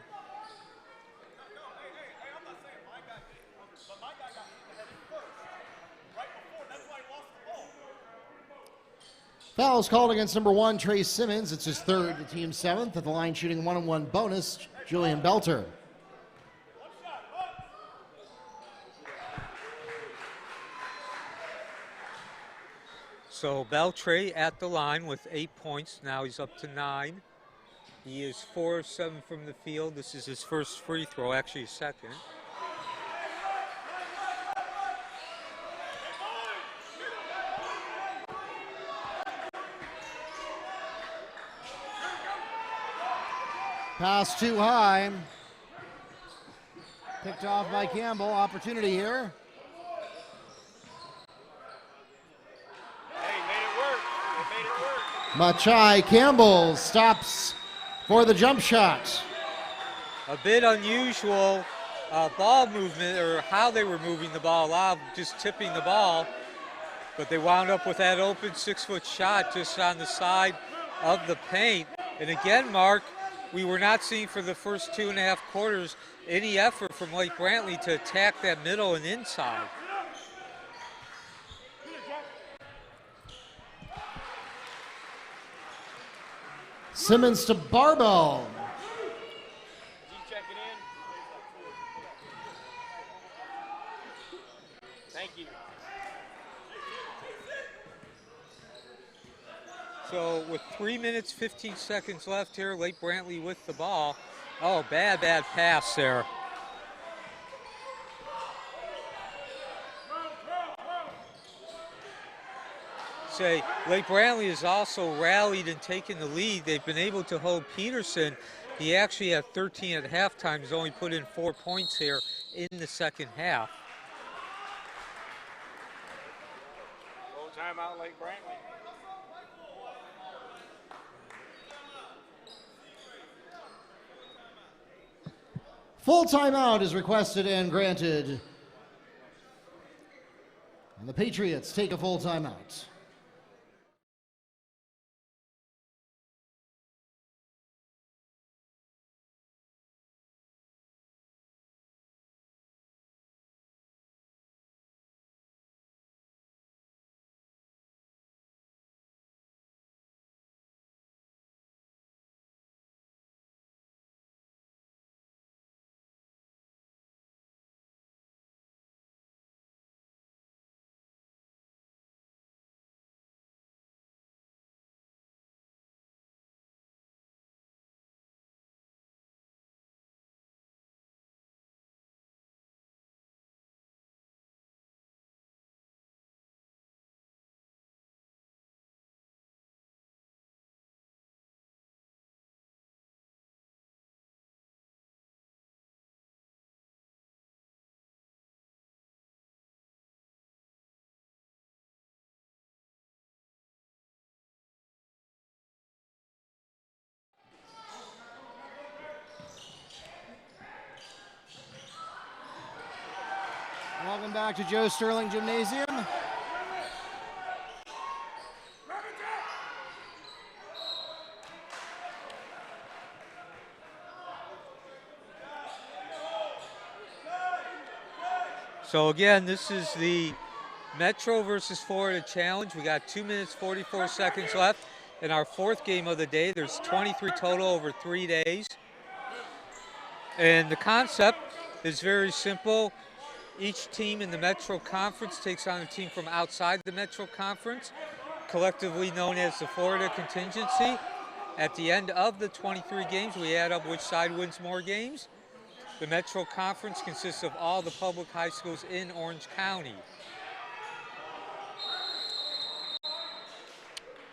Foul is called against number 1, Tre Simmons. It's his third, the team's 7th. At the line shooting 1-on-1 bonus, Julian Beltre. So Beltre at the line with 8 points. Now he's up to 9. He is 4 of 7 from the field. This is his first free throw, actually his second. Pass too high. Picked off by Campbell. Opportunity here. Hey, made it work. They made it work. Machai Campbell stops for the jump shot. A bit unusual ball movement, or how they were moving the ball, a lot of just tipping the ball, but they wound up with that open 6-foot shot just on the side of the paint. And again, Mark, we were not seeing for the first 2.5 quarters any effort from Lake Brantley to attack that middle and inside. Simmons to Barbel. Is he checking in? Thank you. So with 3 minutes, 15 seconds left here, Lake Brantley with the ball. Oh, bad pass there. Say, Lake Brantley has also rallied and taken the lead. They've been able to hold Peterson. He actually had 13 at halftime. He's only put in 4 points here in the second half. Full timeout, Lake Brantley. Full timeout is requested and granted. And the Patriots take a full timeout. Welcome back to Joe Sterling Gymnasium. So again, this is the Metro versus Florida Challenge. We got 2 minutes, 44 seconds left in our fourth game of the day. There's 23 total over 3 days. And the concept is very simple. Each team in the Metro Conference takes on a team from outside the Metro Conference, collectively known as the Florida Contingency. At the end of the 23 games, we add up which side wins more games. The Metro Conference consists of all the public high schools in Orange County.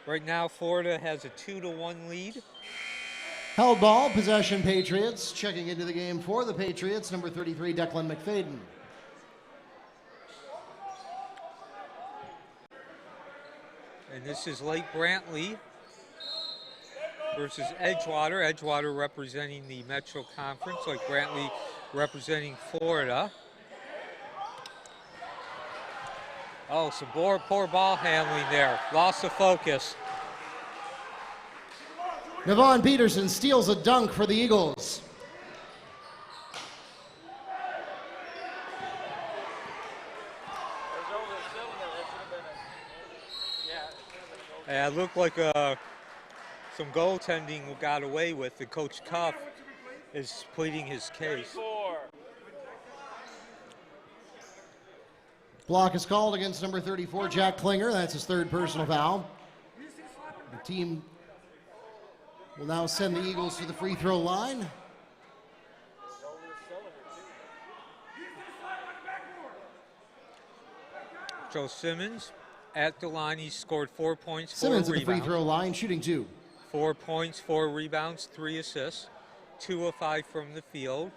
Right now, Florida has a 2-1 lead. Held ball, possession Patriots. Checking into the game for the Patriots, number 33, Declan McFadden. And this is Lake Brantley versus Edgewater. Edgewater representing the Metro Conference, Lake Brantley representing Florida. Oh, some poor ball handling there. Loss of focus. Navuan Peterson steals a dunk for the Eagles. Yeah, it looked like some goaltending got away with. The Coach Cuff is pleading his case. Block is called against number 34, Jack Klinger. That's his third personal foul. The team will now send the Eagles to the free throw line. Tre Simmons at the line. He scored 4 points, 4 Simmons rebounds. at the free throw line, shooting 2. 4 points, 4 rebounds, 3 assists. 2 of 5 from the field.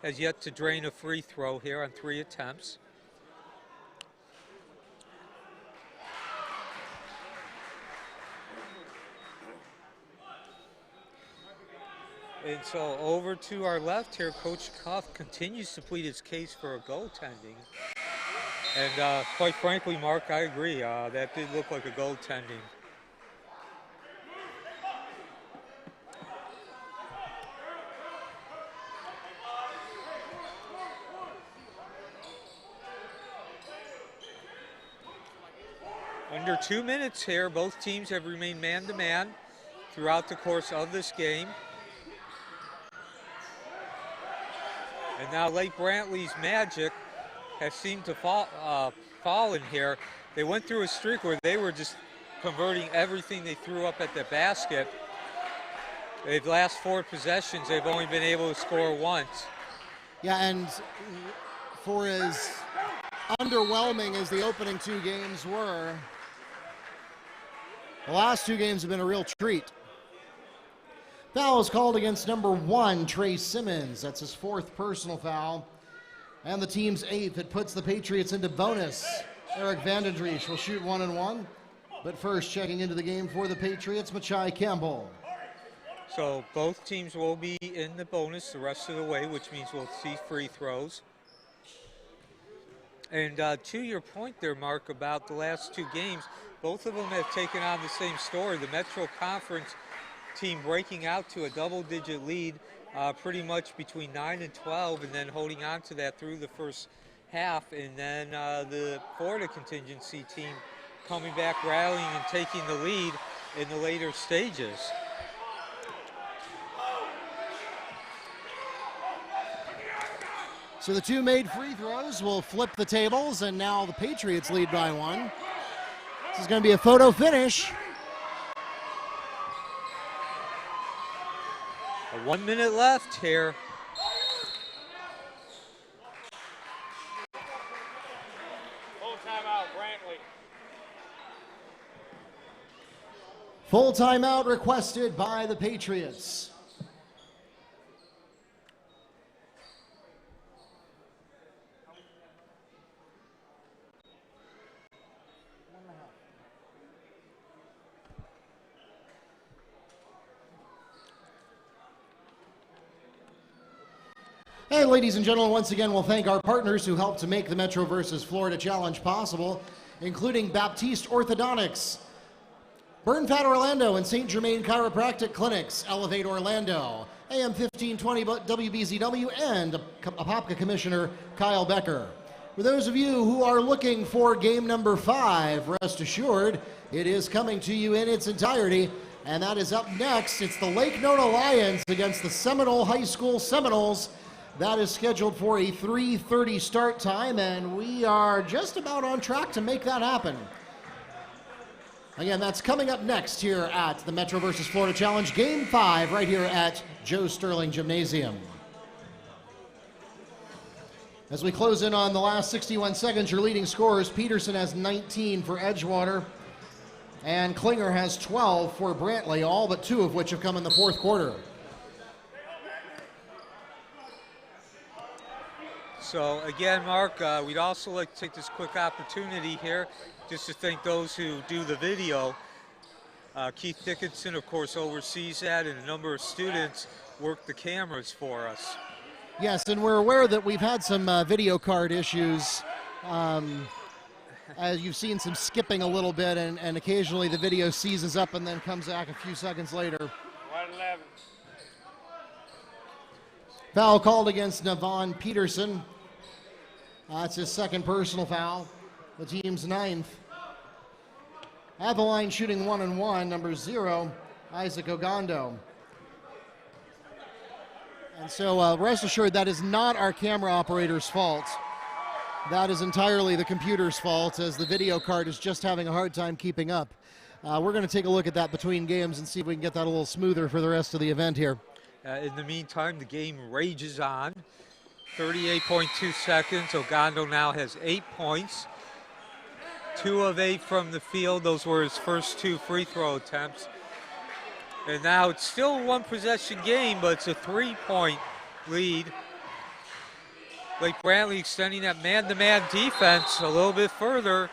Has yet to drain a free throw here on 3 attempts. And so over to our left here, Coach Cuff continues to plead his case for a goaltending. And quite frankly, Mark, I agree. That did look like a goaltending. Under 2 minutes here, both teams have remained man-to-man throughout the course of this game. And now Lake Brantley's magic has seemed to fallen here. They went through a streak where they were just converting everything they threw up at the basket. They've last 4 possessions, they've only been able to score once. Yeah, and for as underwhelming as the opening 2 games were, the last 2 games have been a real treat. Foul is called against number 1, Tre Simmons. That's his 4th personal foul. And the team's 8th. It puts the Patriots into bonus. Eric Vandendriech will shoot 1-1. But first, checking into the game for the Patriots, Machai Campbell. So both teams will be in the bonus the rest of the way, which means we'll see free throws. And to your point there, Mark, about the last 2 games, both of them have taken on the same story. The Metro Conference team breaking out to a double-digit lead pretty much between 9 and 12, and then holding on to that through the first half. And then the Florida contingency team coming back, rallying and taking the lead in the later stages. So the 2 made free throws will flip the tables, and now the Patriots lead by 1. This is going to be a photo finish. 1 minute left here. Full timeout, Brantley. Full timeout requested by the Patriots. And ladies and gentlemen, once again, we'll thank our partners who helped to make the Metro versus Florida Challenge possible, including Baptiste Orthodontics, Burnfat Orlando and St. Germain Chiropractic Clinics, Elevate Orlando, AM 1520 WBZW, and Apopka Commissioner Kyle Becker. For those of you who are looking for game number 5, rest assured, it is coming to you in its entirety, and that is up next. It's the Lake Nona Lions against the Seminole High School Seminoles. That is scheduled for a 3:30 start time, and we are just about on track to make that happen. Again, that's coming up next here at the Metro versus Florida Challenge, Game 5, right here at Joe Sterling Gymnasium. As we close in on the last 61 seconds, your leading scorers, Peterson has 19 for Edgewater, and Klinger has 12 for Brantley, all but 2 of which have come in the 4th quarter. So again, Mark, we'd also like to take this quick opportunity here just to thank those who do the video. Keith Dickinson, of course, oversees that, and a number of students work the cameras for us. Yes, and we're aware that we've had some video card issues. As you've seen some skipping a little bit, and occasionally the video seizes up and then comes back a few seconds later. 1-11. Foul called against Navuan Peterson. That's his 2nd personal foul, the team's 9th. At the line shooting 1-1, number 0, Isaac Ogando. And so rest assured that is not our camera operator's fault. That is entirely the computer's fault, as the video card is just having a hard time keeping up. We're going to take a look at that between games and see if we can get that a little smoother for the rest of the event here. In the meantime, the game rages on. 38.2 seconds. Ogando now has 8 points. 2 of 8 from the field. Those were his first 2 free throw attempts. And now it's still a one possession game, but it's a 3-point lead. Lake Brantley extending that man-to-man defense a little bit further.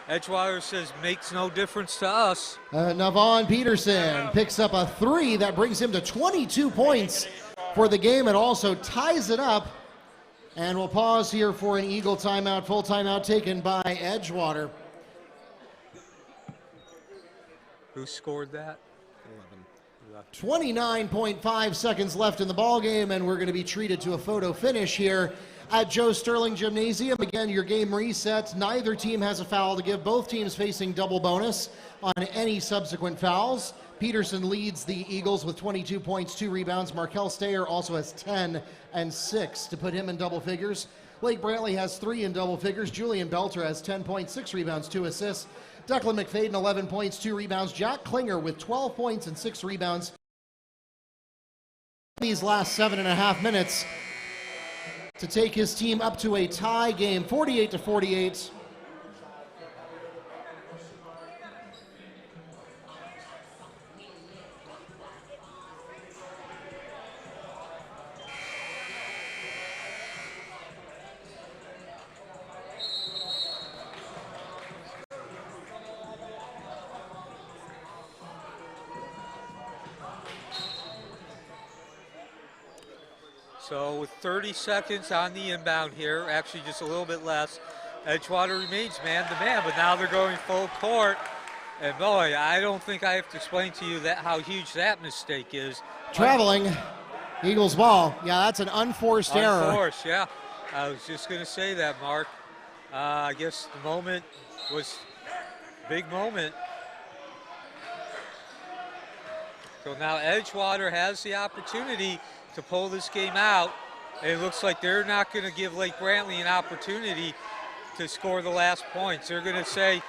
Edgewater says makes no difference to us. Navuan Peterson picks up a 3 that brings him to 22 points for the game. It also ties it up. And we'll pause here for an Eagle timeout, full timeout taken by Edgewater. Who scored that? 29.5 seconds left in the ball game, and we're going to be treated to a photo finish here at Joe Sterling Gymnasium. Again, your game resets. Neither team has a foul to give. Both teams facing double bonus on any subsequent fouls. Peterson leads the Eagles with 22 points, 2 rebounds. Markel Stayer also has 10 and 6 to put him in double figures. Lake Brantley has 3 in double figures. Julian Beltre has 10 points, 6 rebounds, 2 assists. Declan McFadden, 11 points, 2 rebounds. Jack Klinger with 12 points and 6 rebounds. These last 7.5 minutes to take his team up to a tie game, 48-48. So with 30 seconds on the inbound here, actually just a little bit less, Edgewater remains man-to-man, but now they're going full court. And boy, I don't think I have to explain to you that how huge that mistake is. Traveling, Eagles ball. Yeah, that's an unforced error. Unforced, yeah. I was just going to say that, Mark. I guess the moment was a big moment. So now Edgewater has the opportunity to pull this game out. And it looks like they're not going to give Lake Brantley an opportunity to score the last points. They're going to say,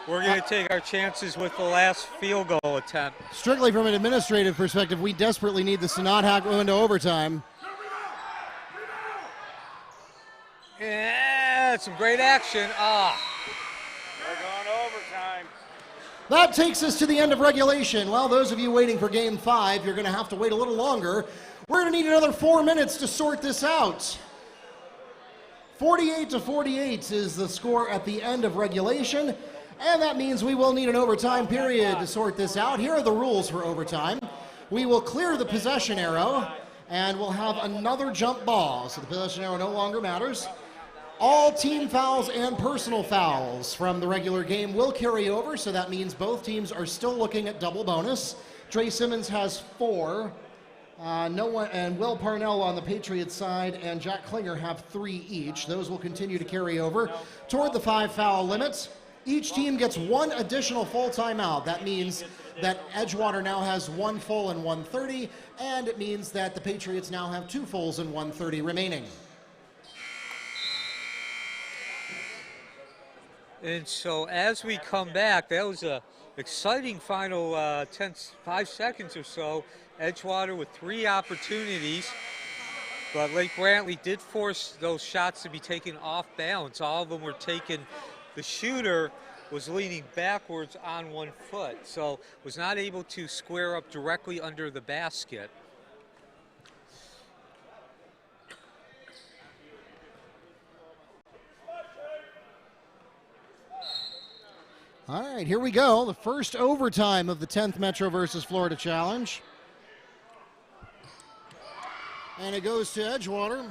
we're going to take our chances with the last field goal attempt. Strictly from an administrative perspective, we desperately need this to not go into overtime. Yeah, some great action. We're going overtime. That takes us to the end of regulation. Well, those of you waiting for game 5, you're going to have to wait a little longer. We're going to need another 4 minutes to sort this out. 48-48 is the score at the end of regulation, and that means we will need an overtime period to sort this out. Here are the rules for overtime. We will clear the possession arrow, and we'll have another jump ball, so the possession arrow no longer matters. All team fouls and personal fouls from the regular game will carry over, so that means both teams are still looking at double bonus. Tre Simmons has 4. Noah and Will Parnell on the Patriots side and Jack Klinger have 3 each. Those will continue to carry over toward the 5 foul limit. Each team gets 1 additional full timeout. That means that Edgewater now has 1 full and 1:30, and it means that the Patriots now have 2 fulls and 1:30 remaining. And so as we come back, that was a exciting final 5 seconds or so. Edgewater with 3 opportunities, but Lake Brantley did force those shots to be taken off balance. All of them were taken. The shooter was leaning backwards on 1 foot, so was not able to square up directly under the basket. All right, here we go. The first overtime of the 10th Metro versus Florida Challenge. And it goes to Edgewater.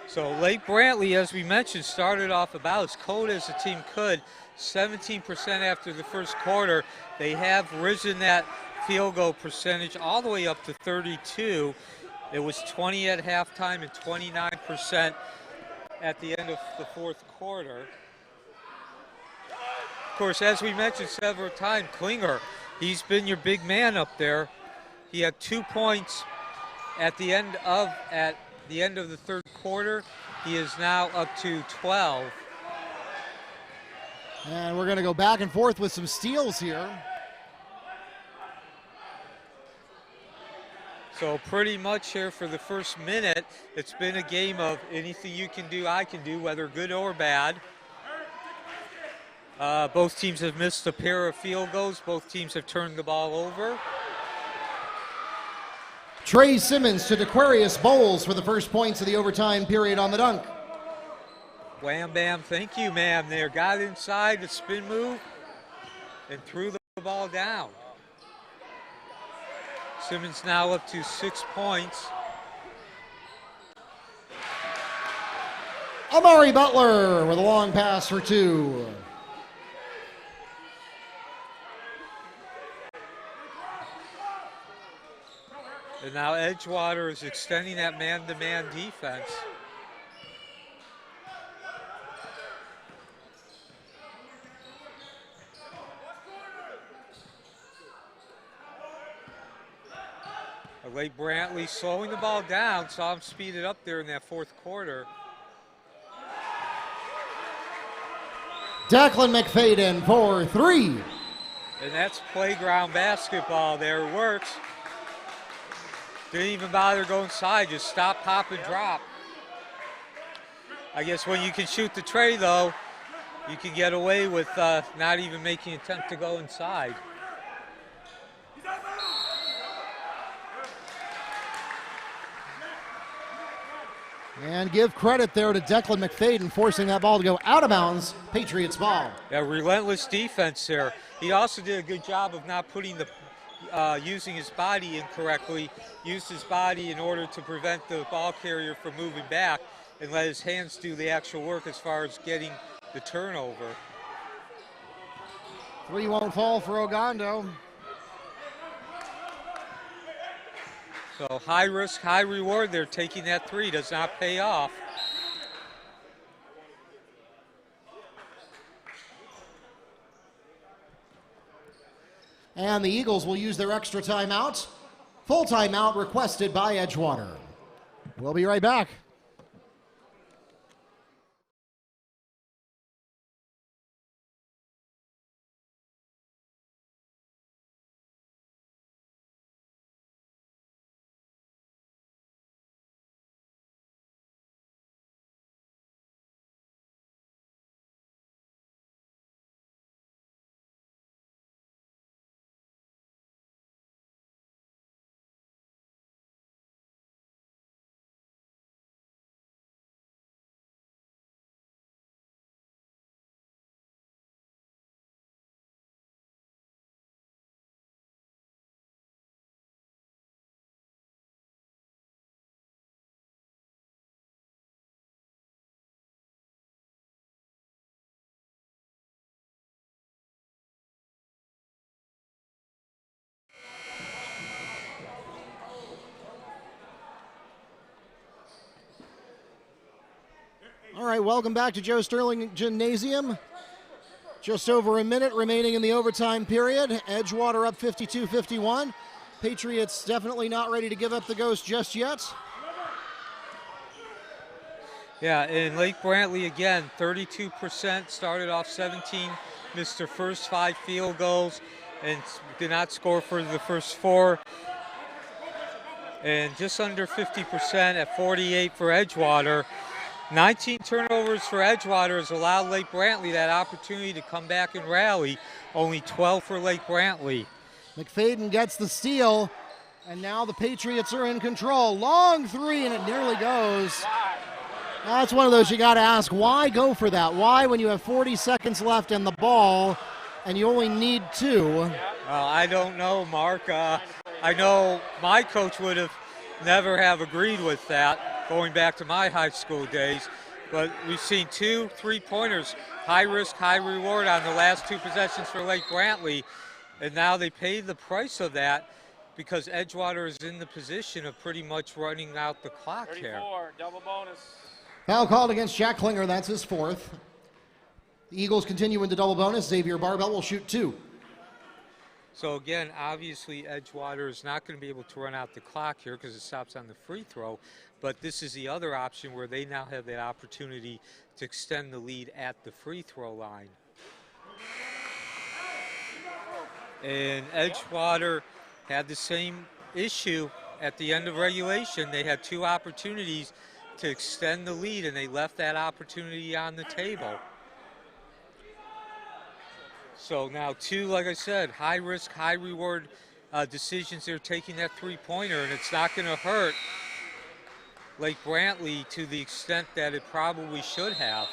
So Lake Brantley, as we mentioned, started off about as cold as the team could. 17% after the first quarter. They have risen that field goal percentage all the way up to 32. It was 20 at halftime and 29% at the end of the fourth quarter. Of course, as we mentioned several times, Klinger, he's been your big man up there. He had 2 points at the end of the third quarter. He is now up to 12. And we're going to go back and forth with some steals here. So pretty much here for the first minute, it's been a game of anything you can do, I can do, whether good or bad. Both teams have missed a pair of field goals. Both teams have turned the ball over. Tre Simmons to Dequarious Boles for the first points of the overtime period on the dunk. Wham, bam, thank you, ma'am. There, got inside the spin move and threw the ball down. Simmons now up to 6 points. Amari Butler with a long pass for 2. And now Edgewater is extending that man-to-man defense. Late Brantley slowing the ball down, saw him speed it up there in that fourth quarter. Declan McFadden for 3. And that's playground basketball there, it works. Didn't even bother going inside, just stop, pop, and drop. I guess when you can shoot the tray though, you can get away with not even making an attempt to go inside. And give credit there to Declan McFadden forcing that ball to go out of bounds. Patriots ball. Yeah, relentless defense there. He also did a good job of not putting the, using his body incorrectly. Used his body in order to prevent the ball carrier from moving back and let his hands do the actual work as far as getting the turnover. 3 won't fall for Ogando. So high risk, high reward there. Taking that 3 does not pay off. And the Eagles will use their extra timeout. Full timeout requested by Edgewater. We'll be right back. All right, welcome back to Joe Sterling Gymnasium. Just over a minute remaining in the overtime period. Edgewater up 52-51. Patriots definitely not ready to give up the ghost just yet. Yeah, and Lake Brantley again, 32%, started off 17, missed their first 5 field goals, and did not score for the first 4. And just under 50% at 48 for Edgewater. 19 turnovers for Edgewater has allowed Lake Brantley that opportunity to come back and rally. Only 12 for Lake Brantley. McFadden gets the steal, and now the Patriots are in control. Long 3, and it nearly goes. That's one of those you got to ask, why go for that? Why, when you have 40 seconds left in the ball, and you only need 2? I don't know, Mark. I know my coach would have never have agreed with that, going back to my high school days. But we've seen 2 3-pointers, high risk, high reward on the last 2 possessions for Lake Brantley. And now they paid the price of that because Edgewater is in the position of pretty much running out the clock 34, here. double bonus. Foul called against Jack Klinger, that's his 4th. The Eagles continue into double bonus. Xavier Barbel will shoot 2. So again, obviously Edgewater is not going to be able to run out the clock here because it stops on the free throw. But this is the other option where they now have that opportunity to extend the lead at the free throw line. And Edgewater had the same issue at the end of regulation, they had 2 opportunities to extend the lead, and they left that opportunity on the table. So now 2, like I said, high risk, high reward decisions. They're taking that 3-pointer, and it's not going to hurt Lake Brantley to the extent that it probably should have.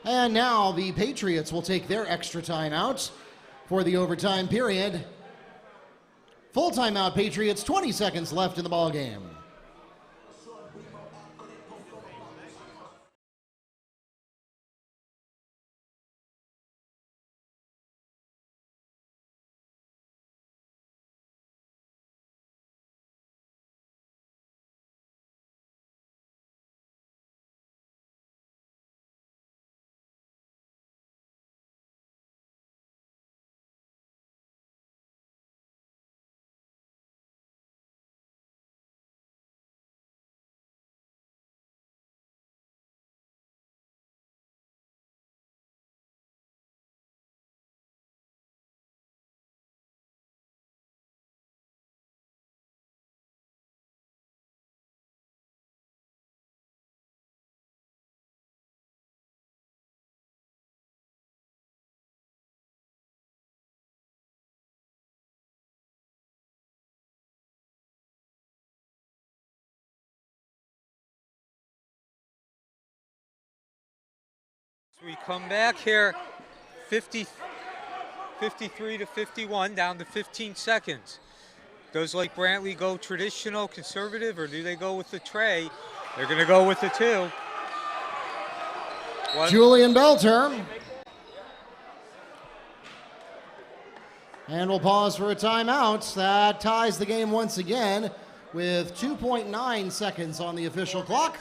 And now the Patriots will take their extra timeout for the overtime period. Full timeout, Patriots, 20 seconds left in the ball game. So we come back here, 53 to 51, down to 15 seconds. Does Lake Brantley go traditional, conservative, or do they go with the Tre? They're going to go with the 2. Julian Beltre. And we'll pause for a timeout. That ties the game once again with 2.9 seconds on the official clock.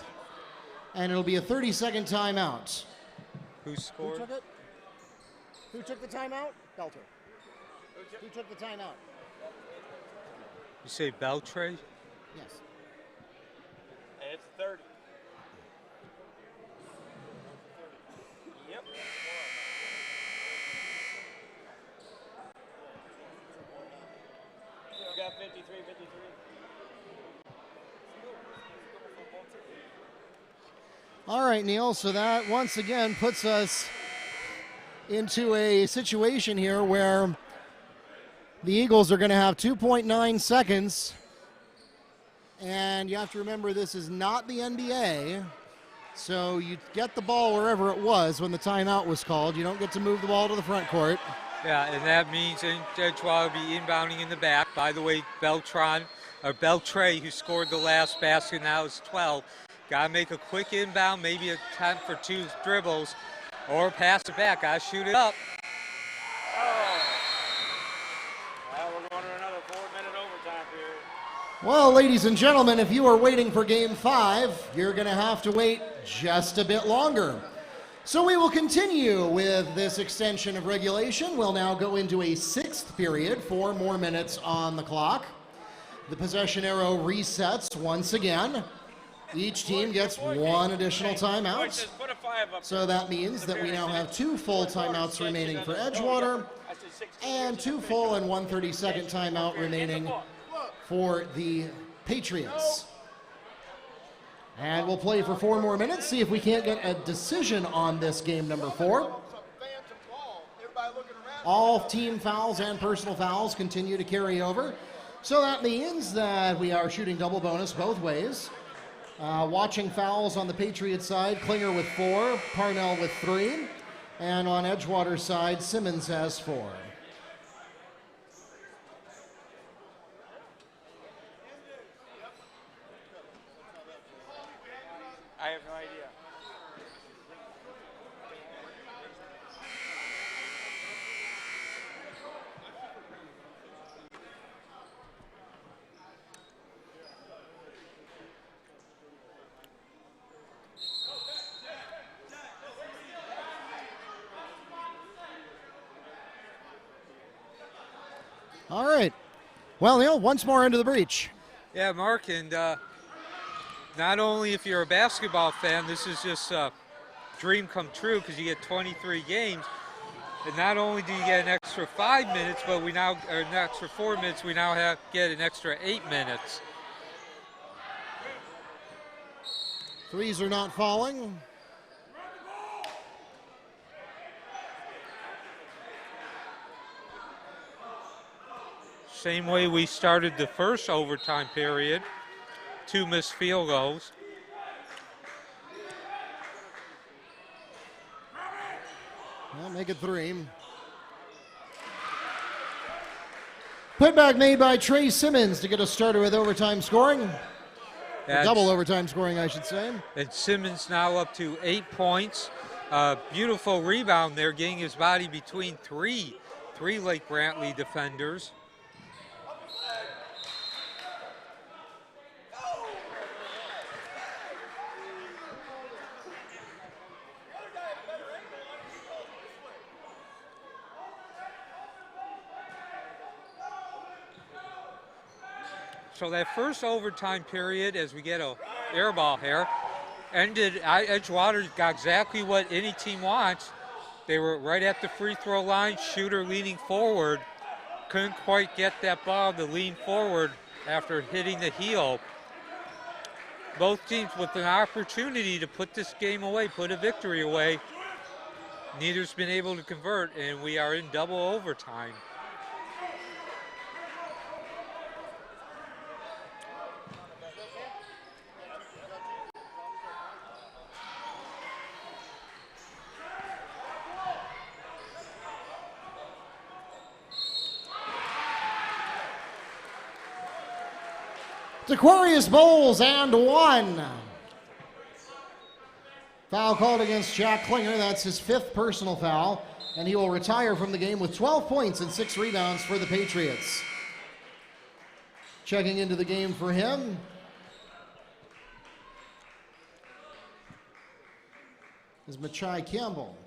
And it'll be a 30-second timeout. Who scored? Who took it? Who took the timeout? Beltre. Who took the timeout? You say Beltre? Yes. And it's 30. Yep. We got 53, 53. All right, Neil, so that once again puts us into a situation here where the Eagles are going to have 2.9 seconds. And you have to remember, this is not the NBA. So you get the ball wherever it was when the timeout was called. You don't get to move the ball to the front court. Yeah, and that means Edgewater will be inbounding in the back. By the way, Beltre, who scored the last basket, now is 12. Got to make a quick inbound, maybe a attempt for 2 dribbles, or pass it back. Got to shoot it up. Well, we're going to another 4-minute overtime period. Well, ladies and gentlemen, if you are waiting for Game 5, you're going to have to wait just a bit longer. So we will continue with this extension of regulation. We'll now go into a 6th period, 4 more minutes on the clock. The possession arrow resets once again. Each team gets 1 additional timeout. So that means that we now have 2 full timeouts remaining for Edgewater and 2 full and 1 32nd timeout remaining for the Patriots. And we'll play for 4 more minutes, see if we can't get a decision on this game number 4. All team fouls and personal fouls continue to carry over. So that means that we are shooting double bonus both ways. Watching fouls on the Patriots side, Klinger with 4, Parnell with 3, and on Edgewater's side, Simmons has 4. I have no idea. All right. Well, Neil, once more into the breach. Yeah, Mark, and not only if you're a basketball fan, this is just dream come true because you get 23 games. And not only do you get an extra 5 minutes, but an extra 4 minutes, we now get an extra 8 minutes. Threes are not falling. Same way we started the first overtime period. 2 missed field goals. Well, make it 3. Putback made by Tre Simmons to get us started with overtime scoring. Or double overtime scoring, I should say. And Simmons now up to 8 points. Beautiful rebound there, getting his body between three Lake Brantley defenders. So that first overtime period, as we get a air ball here, ended. Edgewater got exactly what any team wants. They were right at the free throw line, shooter leaning forward. Couldn't quite get that ball to lean forward after hitting the heel. Both teams with an opportunity to put this game away, put a victory away. Neither's been able to convert, and we are in double overtime. Dequarious Boles and 1. Foul called against Jack Klinger. That's his 5th personal foul, and he will retire from the game with 12 points and 6 rebounds for the Patriots. Checking into the game for him is Machai Campbell.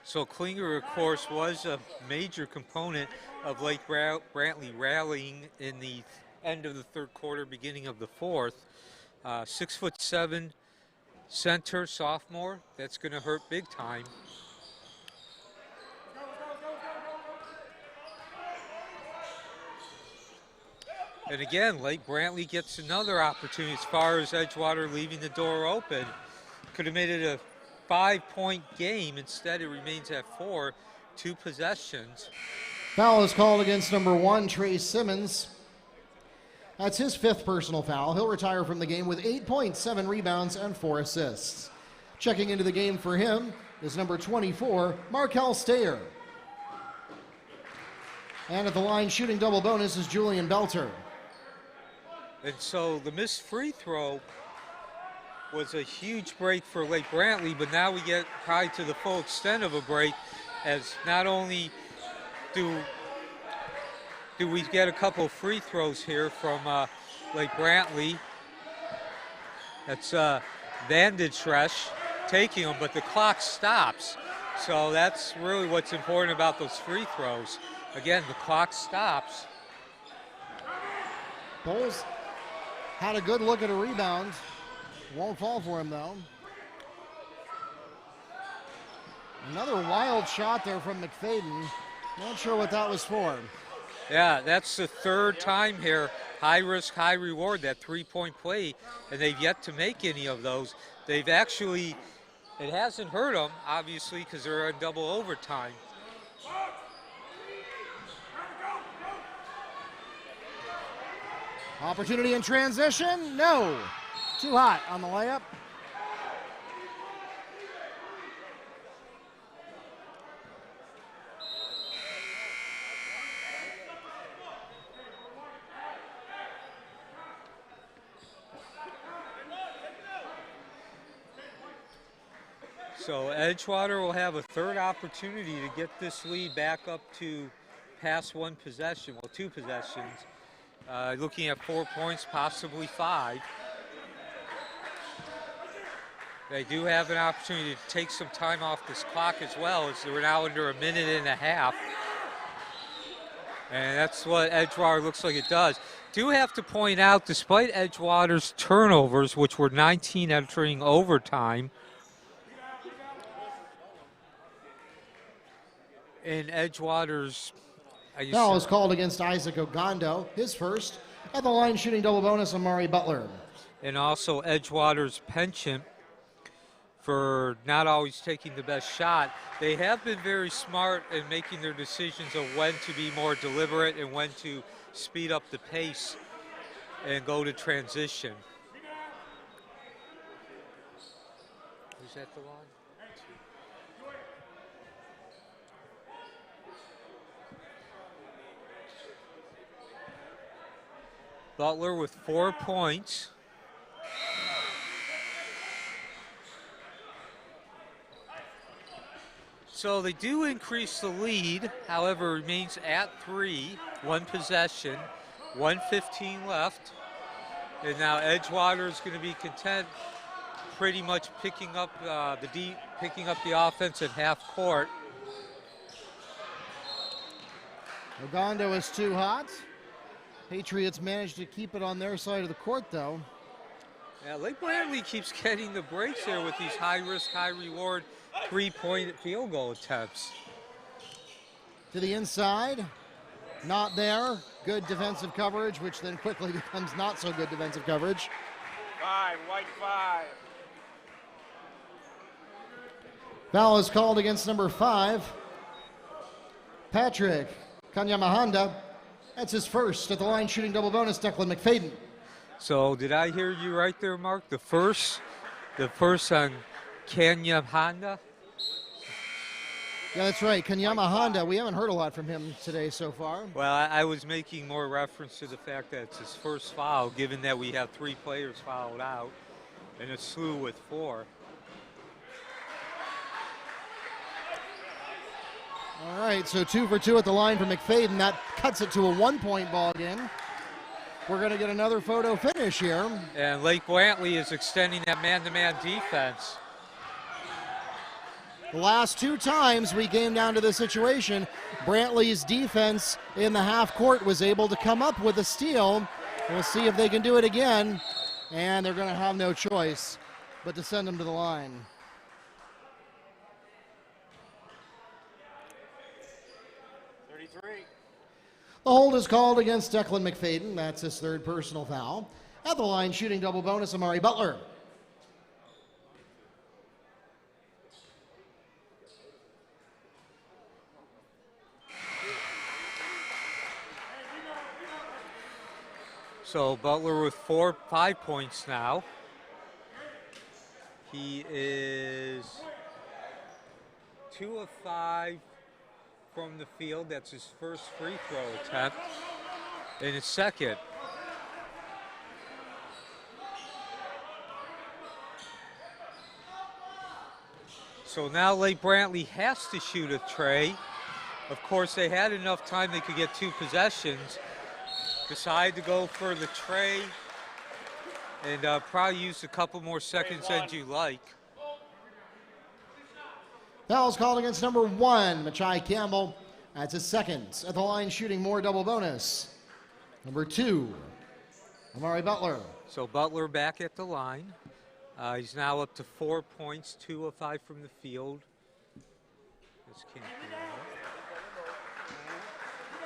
So Klinger, of course, was a major component of Lake Brantley rallying in the end of the 3rd quarter, beginning of the 4th. 6'7" center, sophomore. That's going to hurt big time. And again, Lake Brantley gets another opportunity as far as Edgewater leaving the door open. Could have made it a 5-point game. Instead, it remains at 4, 2 possessions. Foul is called against number 1, Tre Simmons. That's his 5th personal foul. He'll retire from the game with 8 points, 7 rebounds, and 4 assists. Checking into the game for him is number 24, Markel Stayer. And at the line shooting double bonus is Julian Beltre. And so the missed free throw was a huge break for Lake Brantley, but now we get probably to the full extent of a break, as not only do we get a couple of free throws here from Lake Brantley. That's Vanditresh taking them, but the clock stops. So that's really what's important about those free throws. Again, the clock stops. Boles had a good look at a rebound. Won't fall for him, though. Another wild shot there from McFadden. Not sure what that was for. Yeah, that's the 3rd time here. High risk, high reward, that 3-point play, and they've yet to make any of those. They've actually, it hasn't hurt them, obviously, because they're in double overtime. Opportunity in transition? No. Too hot on the layup. So Edgewater will have a 3rd opportunity to get this lead back up to past 1 possession, well, 2 possessions. Looking at 4 points, possibly 5. They do have an opportunity to take some time off this clock as well, as we're now under a minute and a half. And that's what Edgewater looks like it does. do have to point out, despite Edgewater's turnovers, which were 19 entering overtime, in Edgewater's Foul is called against Isaac Ogando, his first. At the line, shooting double bonus, Amari Butler. and also Edgewater's penchant for not always taking the best shot. They have been very smart in making their decisions of when to be more deliberate and when to speed up the pace and go to transition. Is that the line? Butler with 4 points. So they do increase the lead, however, remains at 3, 1 possession, 1:15 left. And now Edgewater is going to be content pretty much picking up the offense at half court. Ogando is too hot. Patriots managed to keep it on their side of the court, though. Yeah, Lake Brantley keeps getting the breaks there with these high-risk, high-reward three-point field goal attempts. To the inside, not there. Good defensive coverage, which then quickly becomes not so good defensive coverage. 5, white 5. Foul is called against number 5, Patrick Kanyamahanda. That's his first. At the line, shooting double bonus, Declan McFadden. So did I hear you right there, Mark? The first on Kenya Honda? Yeah, that's right. Kanyama Honda. We haven't heard a lot from him today so far. Well, I was making more reference to the fact that it's his first foul, given that we have 3 players fouled out and a slew with 4. All right, so 2 for 2 at the line for McFadden. That cuts it to a 1-point ball game. We're going to get another photo finish here. And Lake Brantley is extending that man-to-man defense. The last 2 times we came down to this situation, Brantley's defense in the half court was able to come up with a steal. We'll see if they can do it again, and they're going to have no choice but to send them to the line. The hold is called against Declan McFadden. That's his 3rd personal foul. At the line, shooting double bonus, Amari Butler. So Butler with 5 points now. He is 2 of 5 from the field. That's his first free throw attempt and his second. So now Lake Brantley has to shoot a tray. Of course, they had enough time, they could get 2 possessions. Decide to go for the tray and probably use a couple more seconds than you like. Foul's called against number 1, Machai Campbell. That's his 2nd. At the line, shooting more double bonus. Number 2, Amari Butler. So Butler back at the line. He's now up to 4 points, 2 of 5 from the field. This can't be right.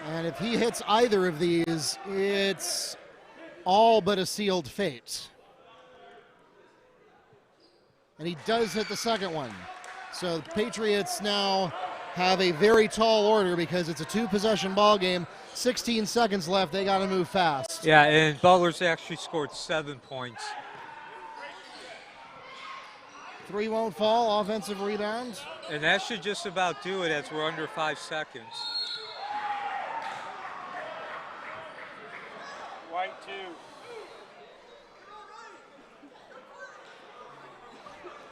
And if he hits either of these, it's all but a sealed fate. And he does hit the second one. So the Patriots now have a very tall order because it's a 2-possession ball game. 16 seconds left. They got to move fast. Yeah, and Butler's actually scored 7 points. 3 won't fall. Offensive rebound. And that should just about do it as we're under 5 seconds. White 2.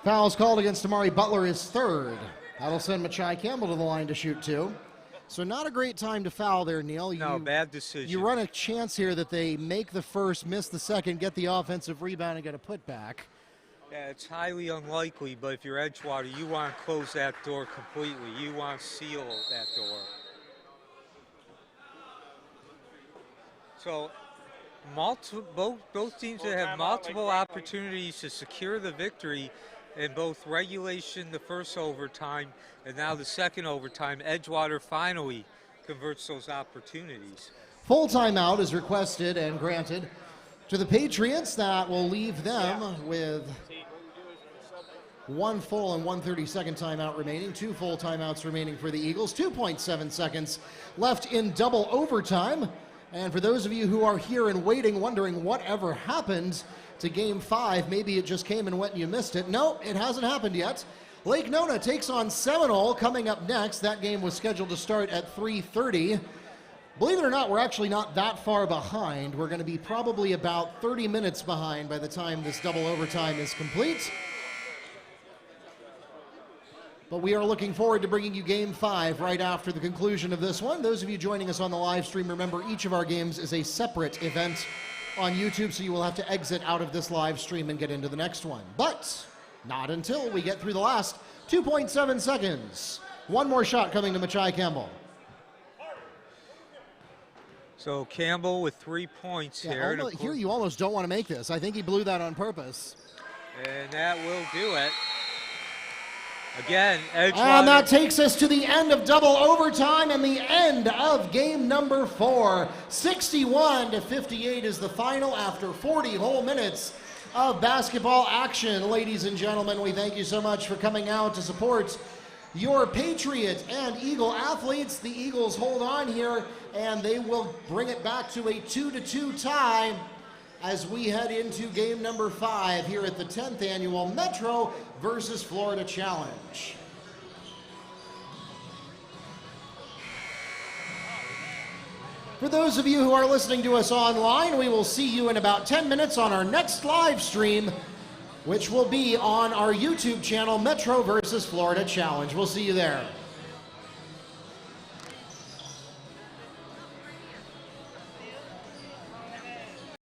Foul's called against Amari Butler, his 3rd. That'll send Machai Campbell to the line to shoot 2. So not a great time to foul there, Neil. No, bad decision. You run a chance here that they make the first, miss the second, get the offensive rebound, and get a putback. Yeah, it's highly unlikely, but if you're Edgewater, you want to close that door completely. You want to seal that door. So both teams that have multiple opportunities to secure the victory in both regulation, the first overtime, and now the second overtime. Edgewater finally converts those opportunities. Full timeout is requested and granted to the Patriots. That will leave them with 1 full and 1/32 timeout remaining. 2 full timeouts remaining for the Eagles. 2.7 seconds left in double overtime. And for those of you who are here and waiting, wondering whatever happened to Game 5, maybe it just came and went and you missed it. No, it hasn't happened yet. Lake Nona takes on Seminole coming up next. That game was scheduled to start at 3:30. Believe it or not, we're actually not that far behind. We're going to be probably about 30 minutes behind by the time this double overtime is complete. But we are looking forward to bringing you Game 5 right after the conclusion of this one. Those of you joining us on the live stream, remember each of our games is a separate event on YouTube, so you will have to exit out of this live stream and get into the next one. But not until we get through the last 2.7 seconds. One more shot coming to Machai Campbell. So Campbell with 3 points here. Here you almost don't want to make this. I think he blew that on purpose. And that will do it. Again, Edgewater. And that takes us to the end of double overtime and the end of game number 4. 61-58 is the final after 40 whole minutes of basketball action. Ladies and gentlemen, we thank you so much for coming out to support your Patriot and Eagle athletes. The Eagles hold on here, and they will bring it back to a 2-2 tie as we head into game number 5 here at the 10th annual Metro versus Florida Challenge. For those of you who are listening to us online, we will see you in about 10 minutes on our next live stream, which will be on our YouTube channel, Metro versus Florida Challenge. We'll see you there.